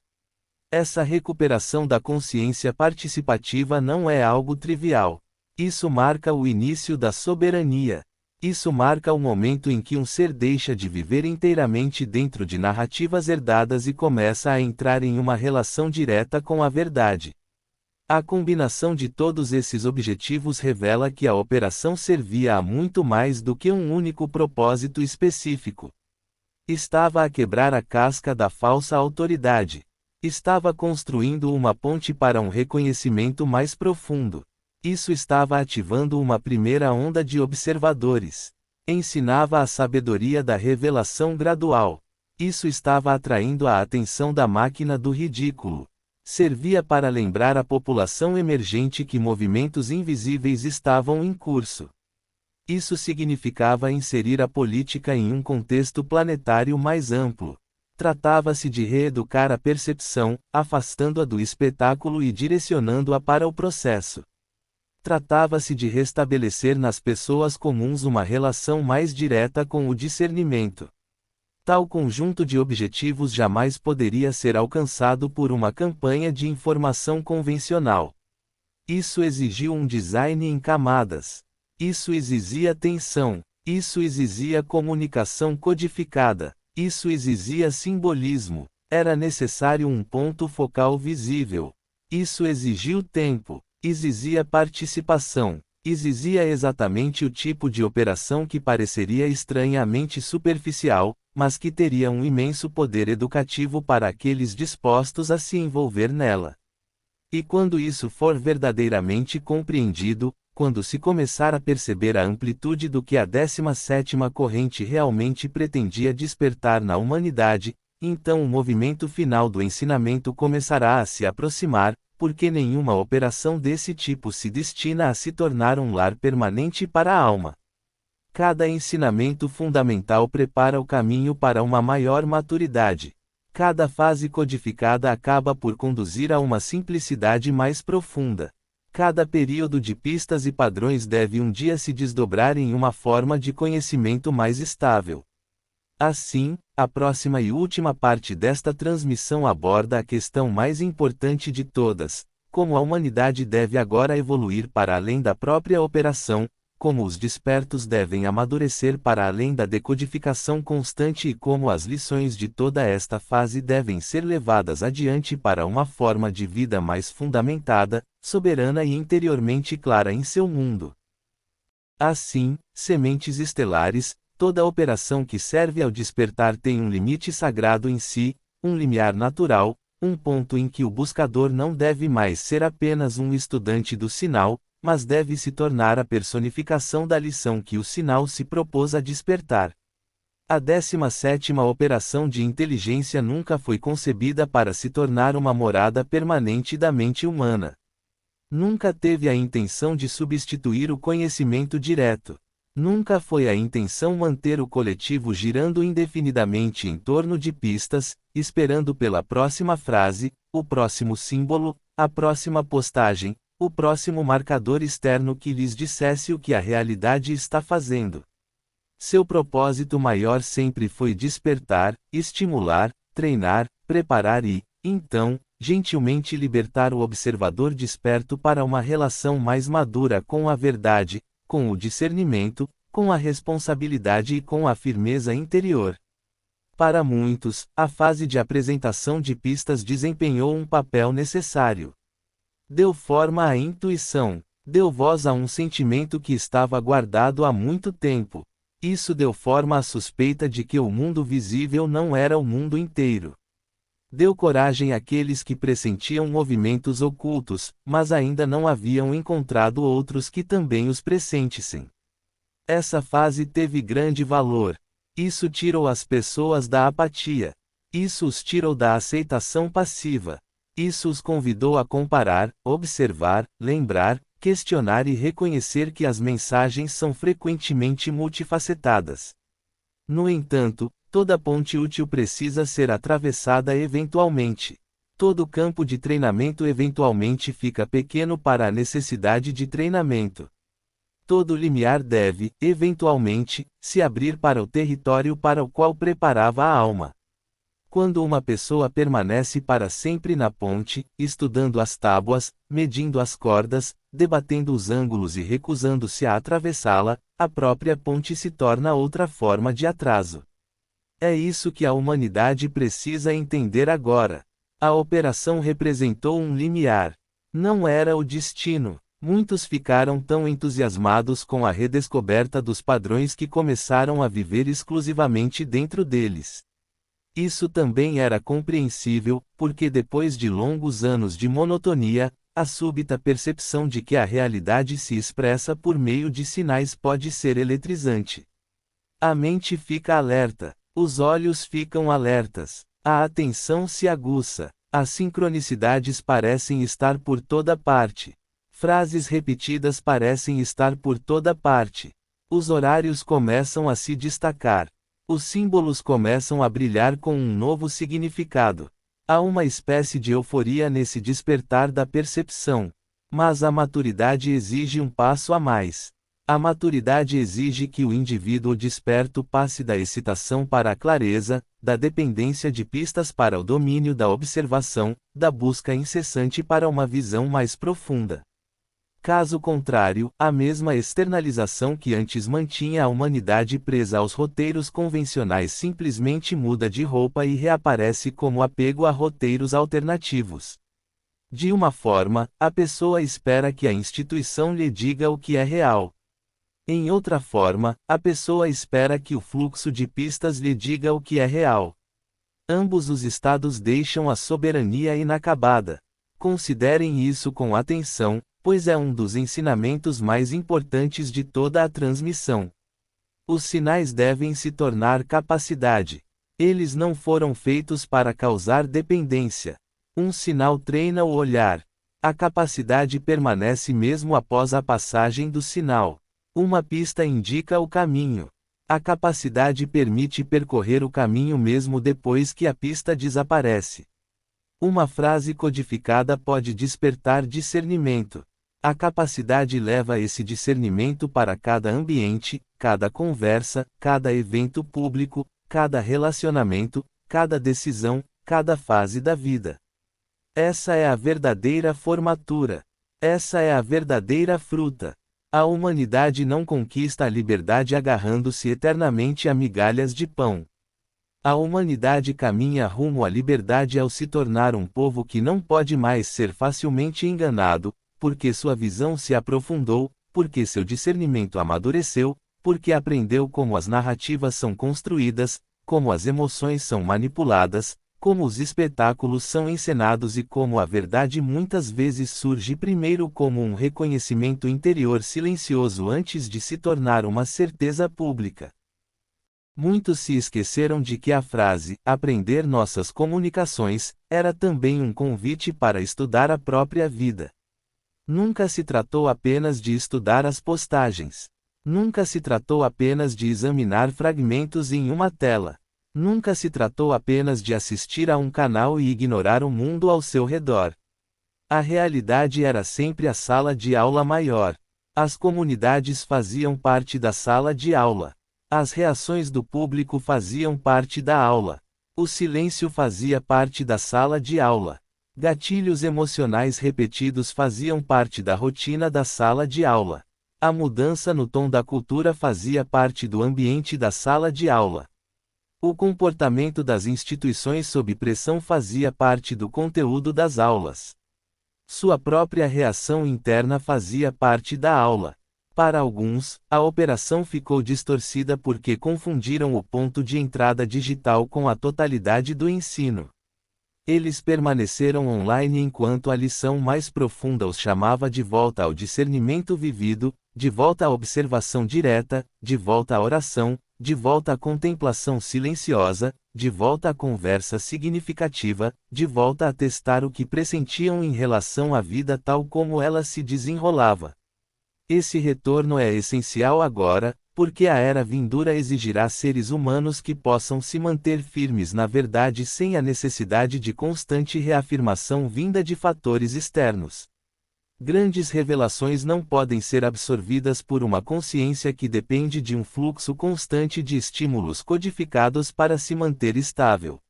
Essa recuperação da consciência participativa não é algo trivial. Isso marca o início da soberania. Isso marca o momento em que um ser deixa de viver inteiramente dentro de narrativas herdadas e começa a entrar em uma relação direta com a verdade. A combinação de todos esses objetivos revela que a operação servia a muito mais do que um único propósito específico. Estava a quebrar a casca da falsa autoridade. Estava construindo uma ponte para um reconhecimento mais profundo. Isso estava ativando uma primeira onda de observadores. Ensinava a sabedoria da revelação gradual. Isso estava atraindo a atenção da máquina do ridículo. Servia para lembrar a população emergente que movimentos invisíveis estavam em curso. Isso significava inserir a política em um contexto planetário mais amplo. Tratava-se de reeducar a percepção, afastando-a do espetáculo e direcionando-a para o processo. Tratava-se de restabelecer nas pessoas comuns uma relação mais direta com o discernimento. Tal conjunto de objetivos jamais poderia ser alcançado por uma campanha de informação convencional. Isso exigiu um design em camadas. Isso exigia tensão. Isso exigia comunicação codificada. Isso exigia simbolismo. Era necessário um ponto focal visível. Isso exigiu tempo. Exigia participação. Exigia exatamente o tipo de operação que pareceria estranhamente superficial, mas que teria um imenso poder educativo para aqueles dispostos a se envolver nela. E quando isso for verdadeiramente compreendido, quando se começar a perceber a amplitude do que a 17ª corrente realmente pretendia despertar na humanidade, então o movimento final do ensinamento começará a se aproximar, porque nenhuma operação desse tipo se destina a se tornar um lar permanente para a alma. Cada ensinamento fundamental prepara o caminho para uma maior maturidade. Cada fase codificada acaba por conduzir a uma simplicidade mais profunda. Cada período de pistas e padrões deve um dia se desdobrar em uma forma de conhecimento mais estável. Assim, a próxima e última parte desta transmissão aborda a questão mais importante de todas: como a humanidade deve agora evoluir para além da própria operação, como os despertos devem amadurecer para além da decodificação constante e como as lições de toda esta fase devem ser levadas adiante para uma forma de vida mais fundamentada, soberana e interiormente clara em seu mundo. Assim, sementes estelares, toda operação que serve ao despertar tem um limite sagrado em si, um limiar natural, um ponto em que o buscador não deve mais ser apenas um estudante do sinal, mas deve se tornar a personificação da lição que o sinal se propôs a despertar. A 17ª operação de inteligência nunca foi concebida para se tornar uma morada permanente da mente humana. Nunca teve a intenção de substituir o conhecimento direto. Nunca foi a intenção manter o coletivo girando indefinidamente em torno de pistas, esperando pela próxima frase, o próximo símbolo, a próxima postagem, o próximo marcador externo que lhes dissesse o que a realidade está fazendo. Seu propósito maior sempre foi despertar, estimular, treinar, preparar e, então, gentilmente libertar o observador desperto para uma relação mais madura com a verdade, com o discernimento, com a responsabilidade e com a firmeza interior. Para muitos, a fase de apresentação de pistas desempenhou um papel necessário. Deu forma à intuição, deu voz a um sentimento que estava guardado há muito tempo. Isso deu forma à suspeita de que o mundo visível não era o mundo inteiro. Deu coragem àqueles que pressentiam movimentos ocultos, mas ainda não haviam encontrado outros que também os pressentissem. Essa fase teve grande valor. Isso tirou as pessoas da apatia. Isso os tirou da aceitação passiva. Isso os convidou a comparar, observar, lembrar, questionar e reconhecer que as mensagens são frequentemente multifacetadas. No entanto, toda ponte útil precisa ser atravessada eventualmente. Todo campo de treinamento eventualmente fica pequeno para a necessidade de treinamento. Todo limiar deve, eventualmente, se abrir para o território para o qual preparava a alma. Quando uma pessoa permanece para sempre na ponte, estudando as tábuas, medindo as cordas, debatendo os ângulos e recusando-se a atravessá-la, a própria ponte se torna outra forma de atraso. É isso que a humanidade precisa entender agora. A operação representou um limiar. Não era o destino. Muitos ficaram tão entusiasmados com a redescoberta dos padrões que começaram a viver exclusivamente dentro deles. Isso também era compreensível, porque depois de longos anos de monotonia, a súbita percepção de que a realidade se expressa por meio de sinais pode ser eletrizante. A mente fica alerta, os olhos ficam alertas, a atenção se aguça, as sincronicidades parecem estar por toda parte. Frases repetidas parecem estar por toda parte. Os horários começam a se destacar. Os símbolos começam a brilhar com um novo significado. Há uma espécie de euforia nesse despertar da percepção. Mas a maturidade exige um passo a mais. A maturidade exige que o indivíduo desperto passe da excitação para a clareza, da dependência de pistas para o domínio da observação, da busca incessante para uma visão mais profunda. Caso contrário, a mesma externalização que antes mantinha a humanidade presa aos roteiros convencionais simplesmente muda de roupa e reaparece como apego a roteiros alternativos. De uma forma, a pessoa espera que a instituição lhe diga o que é real. Em outra forma, a pessoa espera que o fluxo de pistas lhe diga o que é real. Ambos os estados deixam a soberania inacabada. Considerem isso com atenção, pois é um dos ensinamentos mais importantes de toda a transmissão. Os sinais devem se tornar capacidade. Eles não foram feitos para causar dependência. Um sinal treina o olhar. A capacidade permanece mesmo após a passagem do sinal. Uma pista indica o caminho. A capacidade permite percorrer o caminho mesmo depois que a pista desaparece. Uma frase codificada pode despertar discernimento. A capacidade leva esse discernimento para cada ambiente, cada conversa, cada evento público, cada relacionamento, cada decisão, cada fase da vida. Essa é a verdadeira formatura. Essa é a verdadeira fruta. A humanidade não conquista a liberdade agarrando-se eternamente a migalhas de pão. A humanidade caminha rumo à liberdade ao se tornar um povo que não pode mais ser facilmente enganado, porque sua visão se aprofundou, porque seu discernimento amadureceu, porque aprendeu como as narrativas são construídas, como as emoções são manipuladas, como os espetáculos são encenados e como a verdade muitas vezes surge primeiro como um reconhecimento interior silencioso antes de se tornar uma certeza pública. Muitos se esqueceram de que a frase, aprender nossas comunicações, era também um convite para estudar a própria vida. Nunca se tratou apenas de estudar as postagens. Nunca se tratou apenas de examinar fragmentos em uma tela. Nunca se tratou apenas de assistir a um canal e ignorar o mundo ao seu redor. A realidade era sempre a sala de aula maior. As comunidades faziam parte da sala de aula. As reações do público faziam parte da aula. O silêncio fazia parte da sala de aula. Gatilhos emocionais repetidos faziam parte da rotina da sala de aula. A mudança no tom da cultura fazia parte do ambiente da sala de aula. O comportamento das instituições sob pressão fazia parte do conteúdo das aulas. Sua própria reação interna fazia parte da aula. Para alguns, a operação ficou distorcida porque confundiram o ponto de entrada digital com a totalidade do ensino. Eles permaneceram online enquanto a lição mais profunda os chamava de volta ao discernimento vivido, de volta à observação direta, de volta à oração, de volta à contemplação silenciosa, de volta à conversa significativa, de volta a testar o que pressentiam em relação à vida tal como ela se desenrolava. Esse retorno é essencial agora, Porque a era vindoura exigirá seres humanos que possam se manter firmes na verdade sem a necessidade de constante reafirmação vinda de fatores externos. Grandes revelações não podem ser absorvidas por uma consciência que depende de um fluxo constante de estímulos codificados para se manter estável.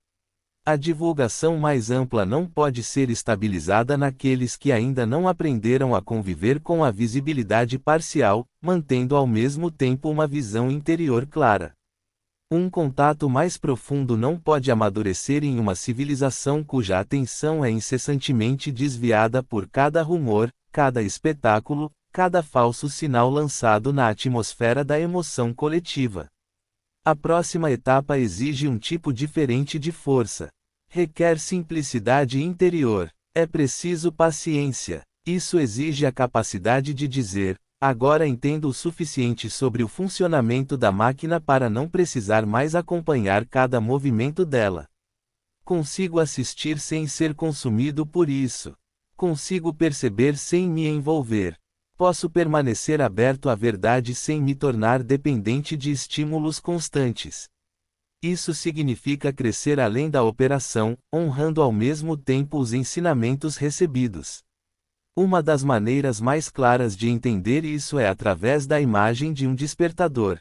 A divulgação mais ampla não pode ser estabilizada naqueles que ainda não aprenderam a conviver com a visibilidade parcial, mantendo ao mesmo tempo uma visão interior clara. Um contato mais profundo não pode amadurecer em uma civilização cuja atenção é incessantemente desviada por cada rumor, cada espetáculo, cada falso sinal lançado na atmosfera da emoção coletiva. A próxima etapa exige um tipo diferente de força. Requer simplicidade interior. É preciso paciência. Isso exige a capacidade de dizer: agora entendo o suficiente sobre o funcionamento da máquina para não precisar mais acompanhar cada movimento dela. Consigo assistir sem ser consumido por isso. Consigo perceber sem me envolver. Posso permanecer aberto à verdade sem me tornar dependente de estímulos constantes. Isso significa crescer além da operação, honrando ao mesmo tempo os ensinamentos recebidos. Uma das maneiras mais claras de entender isso é através da imagem de um despertador.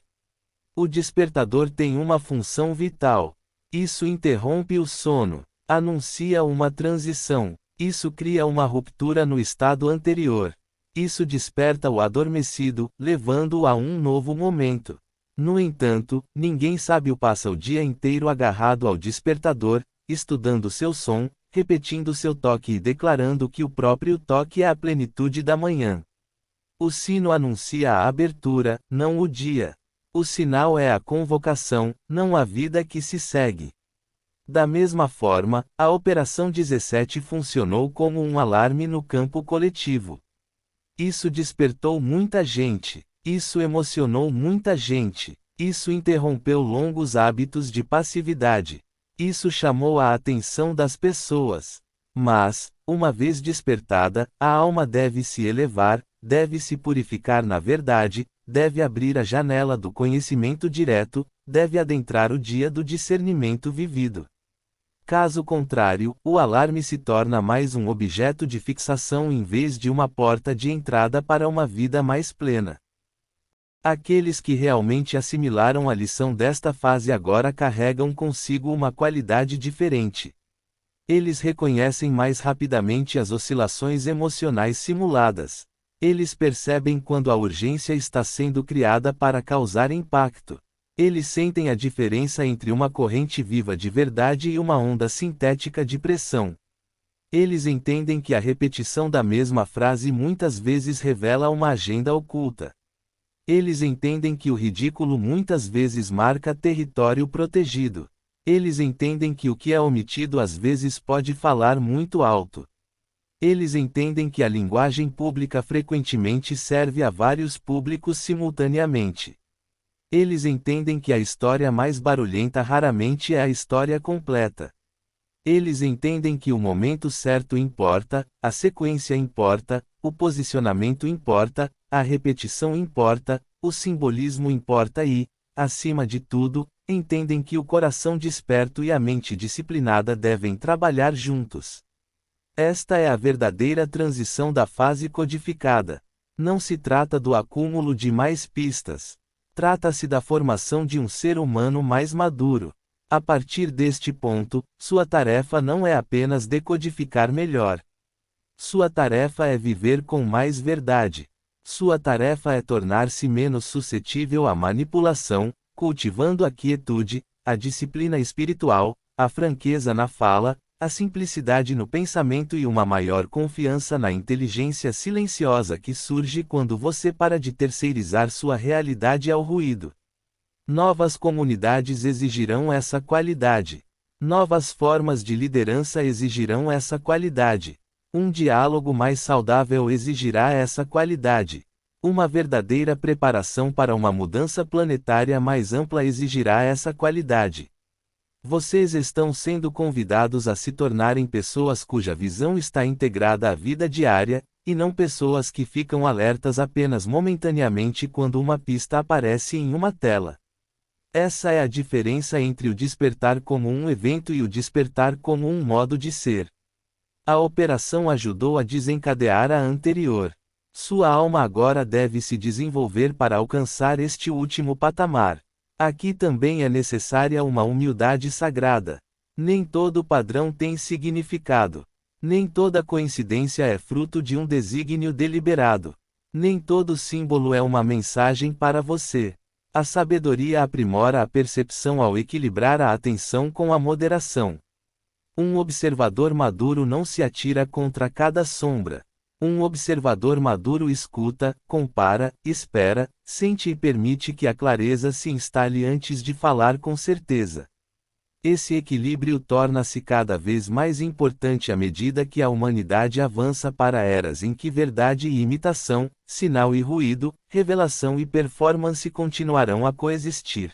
O despertador tem uma função vital. Isso interrompe o sono, anuncia uma transição. Isso cria uma ruptura no estado anterior. Isso desperta o adormecido, levando-o a um novo momento. No entanto, ninguém sábio passa o dia inteiro agarrado ao despertador, estudando seu som, repetindo seu toque e declarando que o próprio toque é a plenitude da manhã. O sino anuncia a abertura, não o dia. O sinal é a convocação, não a vida que se segue. Da mesma forma, a Operação 17 funcionou como um alarme no campo coletivo. Isso despertou muita gente. Isso emocionou muita gente. Isso interrompeu longos hábitos de passividade. Isso chamou a atenção das pessoas. Mas, uma vez despertada, a alma deve se elevar, deve se purificar na verdade, deve abrir a janela do conhecimento direto, deve adentrar o dia do discernimento vivido. Caso contrário, o alarme se torna mais um objeto de fixação em vez de uma porta de entrada para uma vida mais plena. Aqueles que realmente assimilaram a lição desta fase agora carregam consigo uma qualidade diferente. Eles reconhecem mais rapidamente as oscilações emocionais simuladas. Eles percebem quando a urgência está sendo criada para causar impacto. Eles sentem a diferença entre uma corrente viva de verdade e uma onda sintética de pressão. Eles entendem que a repetição da mesma frase muitas vezes revela uma agenda oculta. Eles entendem que o ridículo muitas vezes marca território protegido. Eles entendem que o que é omitido às vezes pode falar muito alto. Eles entendem que a linguagem pública frequentemente serve a vários públicos simultaneamente. Eles entendem que a história mais barulhenta raramente é a história completa. Eles entendem que o momento certo importa, a sequência importa, o posicionamento importa, a repetição importa, o simbolismo importa e, acima de tudo, entendem que o coração desperto e a mente disciplinada devem trabalhar juntos. Esta é a verdadeira transição da fase codificada. Não se trata do acúmulo de mais pistas. Trata-se da formação de um ser humano mais maduro. A partir deste ponto, sua tarefa não é apenas decodificar melhor. Sua tarefa é viver com mais verdade. Sua tarefa é tornar-se menos suscetível à manipulação, cultivando a quietude, a disciplina espiritual, a franqueza na fala, a simplicidade no pensamento e uma maior confiança na inteligência silenciosa que surge quando você para de terceirizar sua realidade ao ruído. Novas comunidades exigirão essa qualidade. Novas formas de liderança exigirão essa qualidade. Um diálogo mais saudável exigirá essa qualidade. Uma verdadeira preparação para uma mudança planetária mais ampla exigirá essa qualidade. Vocês estão sendo convidados a se tornarem pessoas cuja visão está integrada à vida diária, e não pessoas que ficam alertas apenas momentaneamente quando uma pista aparece em uma tela. Essa é a diferença entre o despertar como um evento e o despertar como um modo de ser. A operação ajudou a desencadear a anterior. Sua alma agora deve se desenvolver para alcançar este último patamar. Aqui também é necessária uma humildade sagrada. Nem todo padrão tem significado. Nem toda coincidência é fruto de um desígnio deliberado. Nem todo símbolo é uma mensagem para você. A sabedoria aprimora a percepção ao equilibrar a atenção com a moderação. Um observador maduro não se atira contra cada sombra. Um observador maduro escuta, compara, espera, sente e permite que a clareza se instale antes de falar com certeza. Esse equilíbrio torna-se cada vez mais importante à medida que a humanidade avança para eras em que verdade e imitação, sinal e ruído, revelação e performance continuarão a coexistir.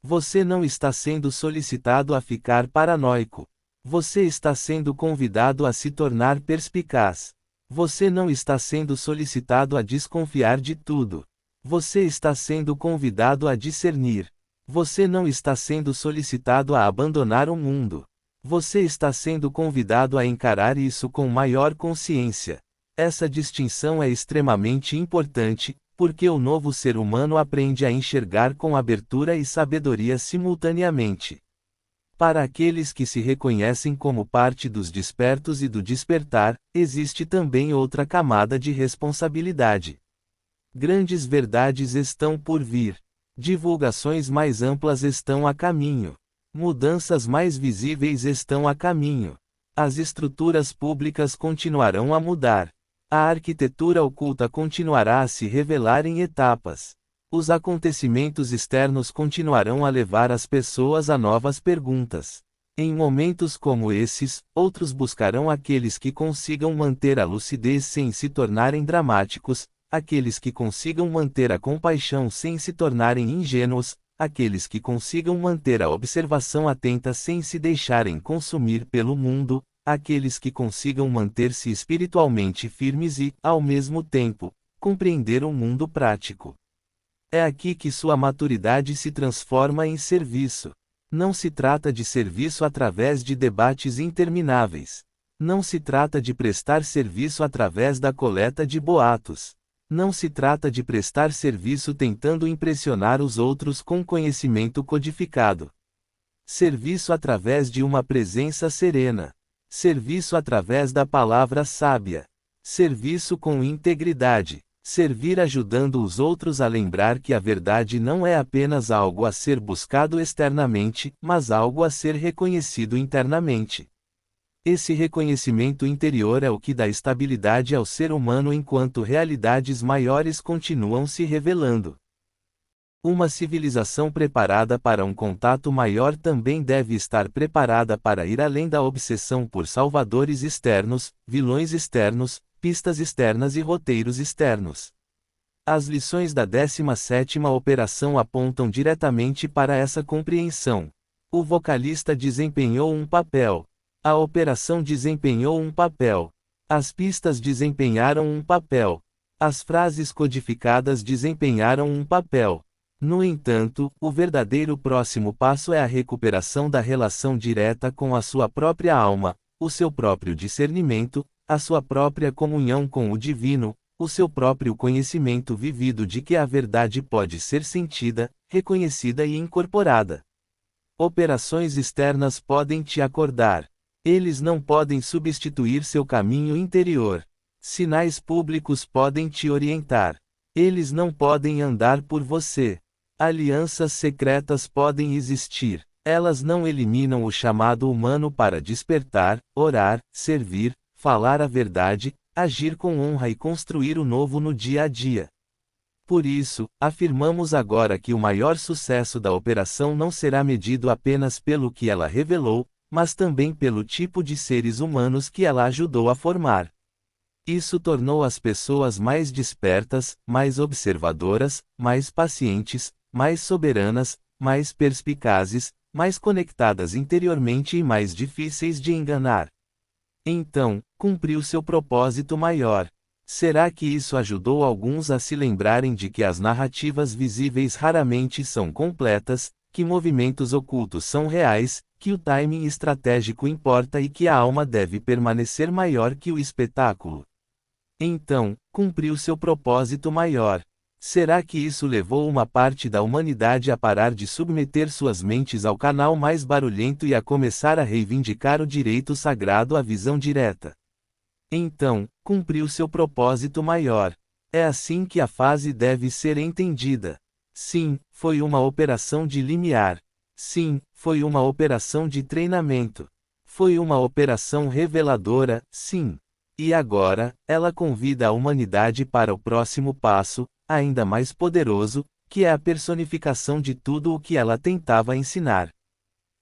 Você não está sendo solicitado a ficar paranoico. Você está sendo convidado a se tornar perspicaz. Você não está sendo solicitado a desconfiar de tudo. Você está sendo convidado a discernir. Você não está sendo solicitado a abandonar o mundo. Você está sendo convidado a encarar isso com maior consciência. Essa distinção é extremamente importante, porque o novo ser humano aprende a enxergar com abertura e sabedoria simultaneamente. Para aqueles que se reconhecem como parte dos despertos e do despertar, existe também outra camada de responsabilidade. Grandes verdades estão por vir. Divulgações mais amplas estão a caminho. Mudanças mais visíveis estão a caminho. As estruturas públicas continuarão a mudar. A arquitetura oculta continuará a se revelar em etapas. Os acontecimentos externos continuarão a levar as pessoas a novas perguntas. Em momentos como esses, outros buscarão aqueles que consigam manter a lucidez sem se tornarem dramáticos, aqueles que consigam manter a compaixão sem se tornarem ingênuos, aqueles que consigam manter a observação atenta sem se deixarem consumir pelo mundo, aqueles que consigam manter-se espiritualmente firmes e, ao mesmo tempo, compreender o mundo prático. É aqui que sua maturidade se transforma em serviço. Não se trata de serviço através de debates intermináveis. Não se trata de prestar serviço através da coleta de boatos. Não se trata de prestar serviço tentando impressionar os outros com conhecimento codificado. Serviço através de uma presença serena. Serviço através da palavra sábia. Serviço com integridade. Servir ajudando os outros a lembrar que a verdade não é apenas algo a ser buscado externamente, mas algo a ser reconhecido internamente. Esse reconhecimento interior é o que dá estabilidade ao ser humano enquanto realidades maiores continuam se revelando. Uma civilização preparada para um contato maior também deve estar preparada para ir além da obsessão por salvadores externos, vilões externos, pistas externas e roteiros externos. As lições da 17ª operação apontam diretamente para essa compreensão. O vocalista desempenhou um papel. A operação desempenhou um papel. As pistas desempenharam um papel. As frases codificadas desempenharam um papel. No entanto, o verdadeiro próximo passo é a recuperação da relação direta com a sua própria alma, o seu próprio discernimento, a sua própria comunhão com o divino, o seu próprio conhecimento vivido de que a verdade pode ser sentida, reconhecida e incorporada. Operações externas podem te acordar. Eles não podem substituir seu caminho interior. Sinais públicos podem te orientar. Eles não podem andar por você. Alianças secretas podem existir. Elas não eliminam o chamado humano para despertar, orar, servir, falar a verdade, agir com honra e construir o novo no dia a dia. Por isso, afirmamos agora que o maior sucesso da operação não será medido apenas pelo que ela revelou, mas também pelo tipo de seres humanos que ela ajudou a formar. Isso tornou as pessoas mais despertas, mais observadoras, mais pacientes, mais soberanas, mais perspicazes, mais conectadas interiormente e mais difíceis de enganar. Então, cumpriu seu propósito maior. Será que isso ajudou alguns a se lembrarem de que as narrativas visíveis raramente são completas, que movimentos ocultos são reais, que o timing estratégico importa e que a alma deve permanecer maior que o espetáculo? Então, cumpriu seu propósito maior. Será que isso levou uma parte da humanidade a parar de submeter suas mentes ao canal mais barulhento e a começar a reivindicar o direito sagrado à visão direta? Então, cumpriu seu propósito maior. É assim que a fase deve ser entendida. Sim, foi uma operação de limiar. Sim, foi uma operação de treinamento. Foi uma operação reveladora, sim. E agora, ela convida a humanidade para o próximo passo, ainda mais poderoso, que é a personificação de tudo o que ela tentava ensinar.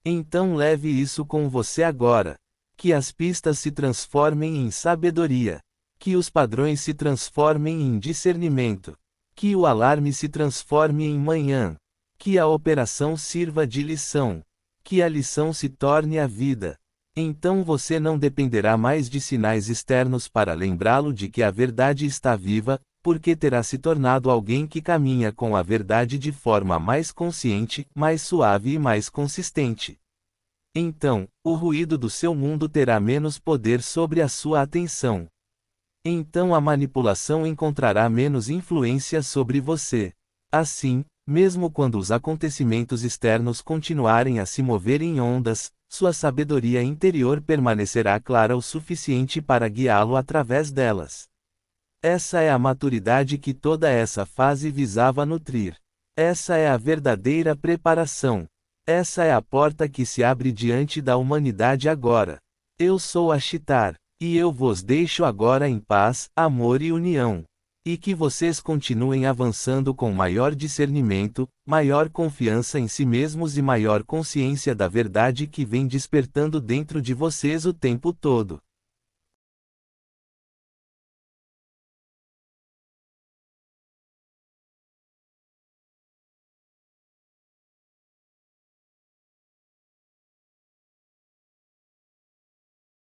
Então leve isso com você agora. Que as pistas se transformem em sabedoria. Que os padrões se transformem em discernimento. Que o alarme se transforme em manhã. Que a operação sirva de lição. Que a lição se torne a vida. Então você não dependerá mais de sinais externos para lembrá-lo de que a verdade está viva, porque terá se tornado alguém que caminha com a verdade de forma mais consciente, mais suave e mais consistente. Então, o ruído do seu mundo terá menos poder sobre a sua atenção. Então a manipulação encontrará menos influência sobre você. Assim, mesmo quando os acontecimentos externos continuarem a se mover em ondas, sua sabedoria interior permanecerá clara o suficiente para guiá-lo através delas. Essa é a maturidade que toda essa fase visava nutrir. Essa é a verdadeira preparação. Essa é a porta que se abre diante da humanidade agora. Eu sou Ashtar, e eu vos deixo agora em paz, amor e união. E que vocês continuem avançando com maior discernimento, maior confiança em si mesmos e maior consciência da verdade que vem despertando dentro de vocês o tempo todo.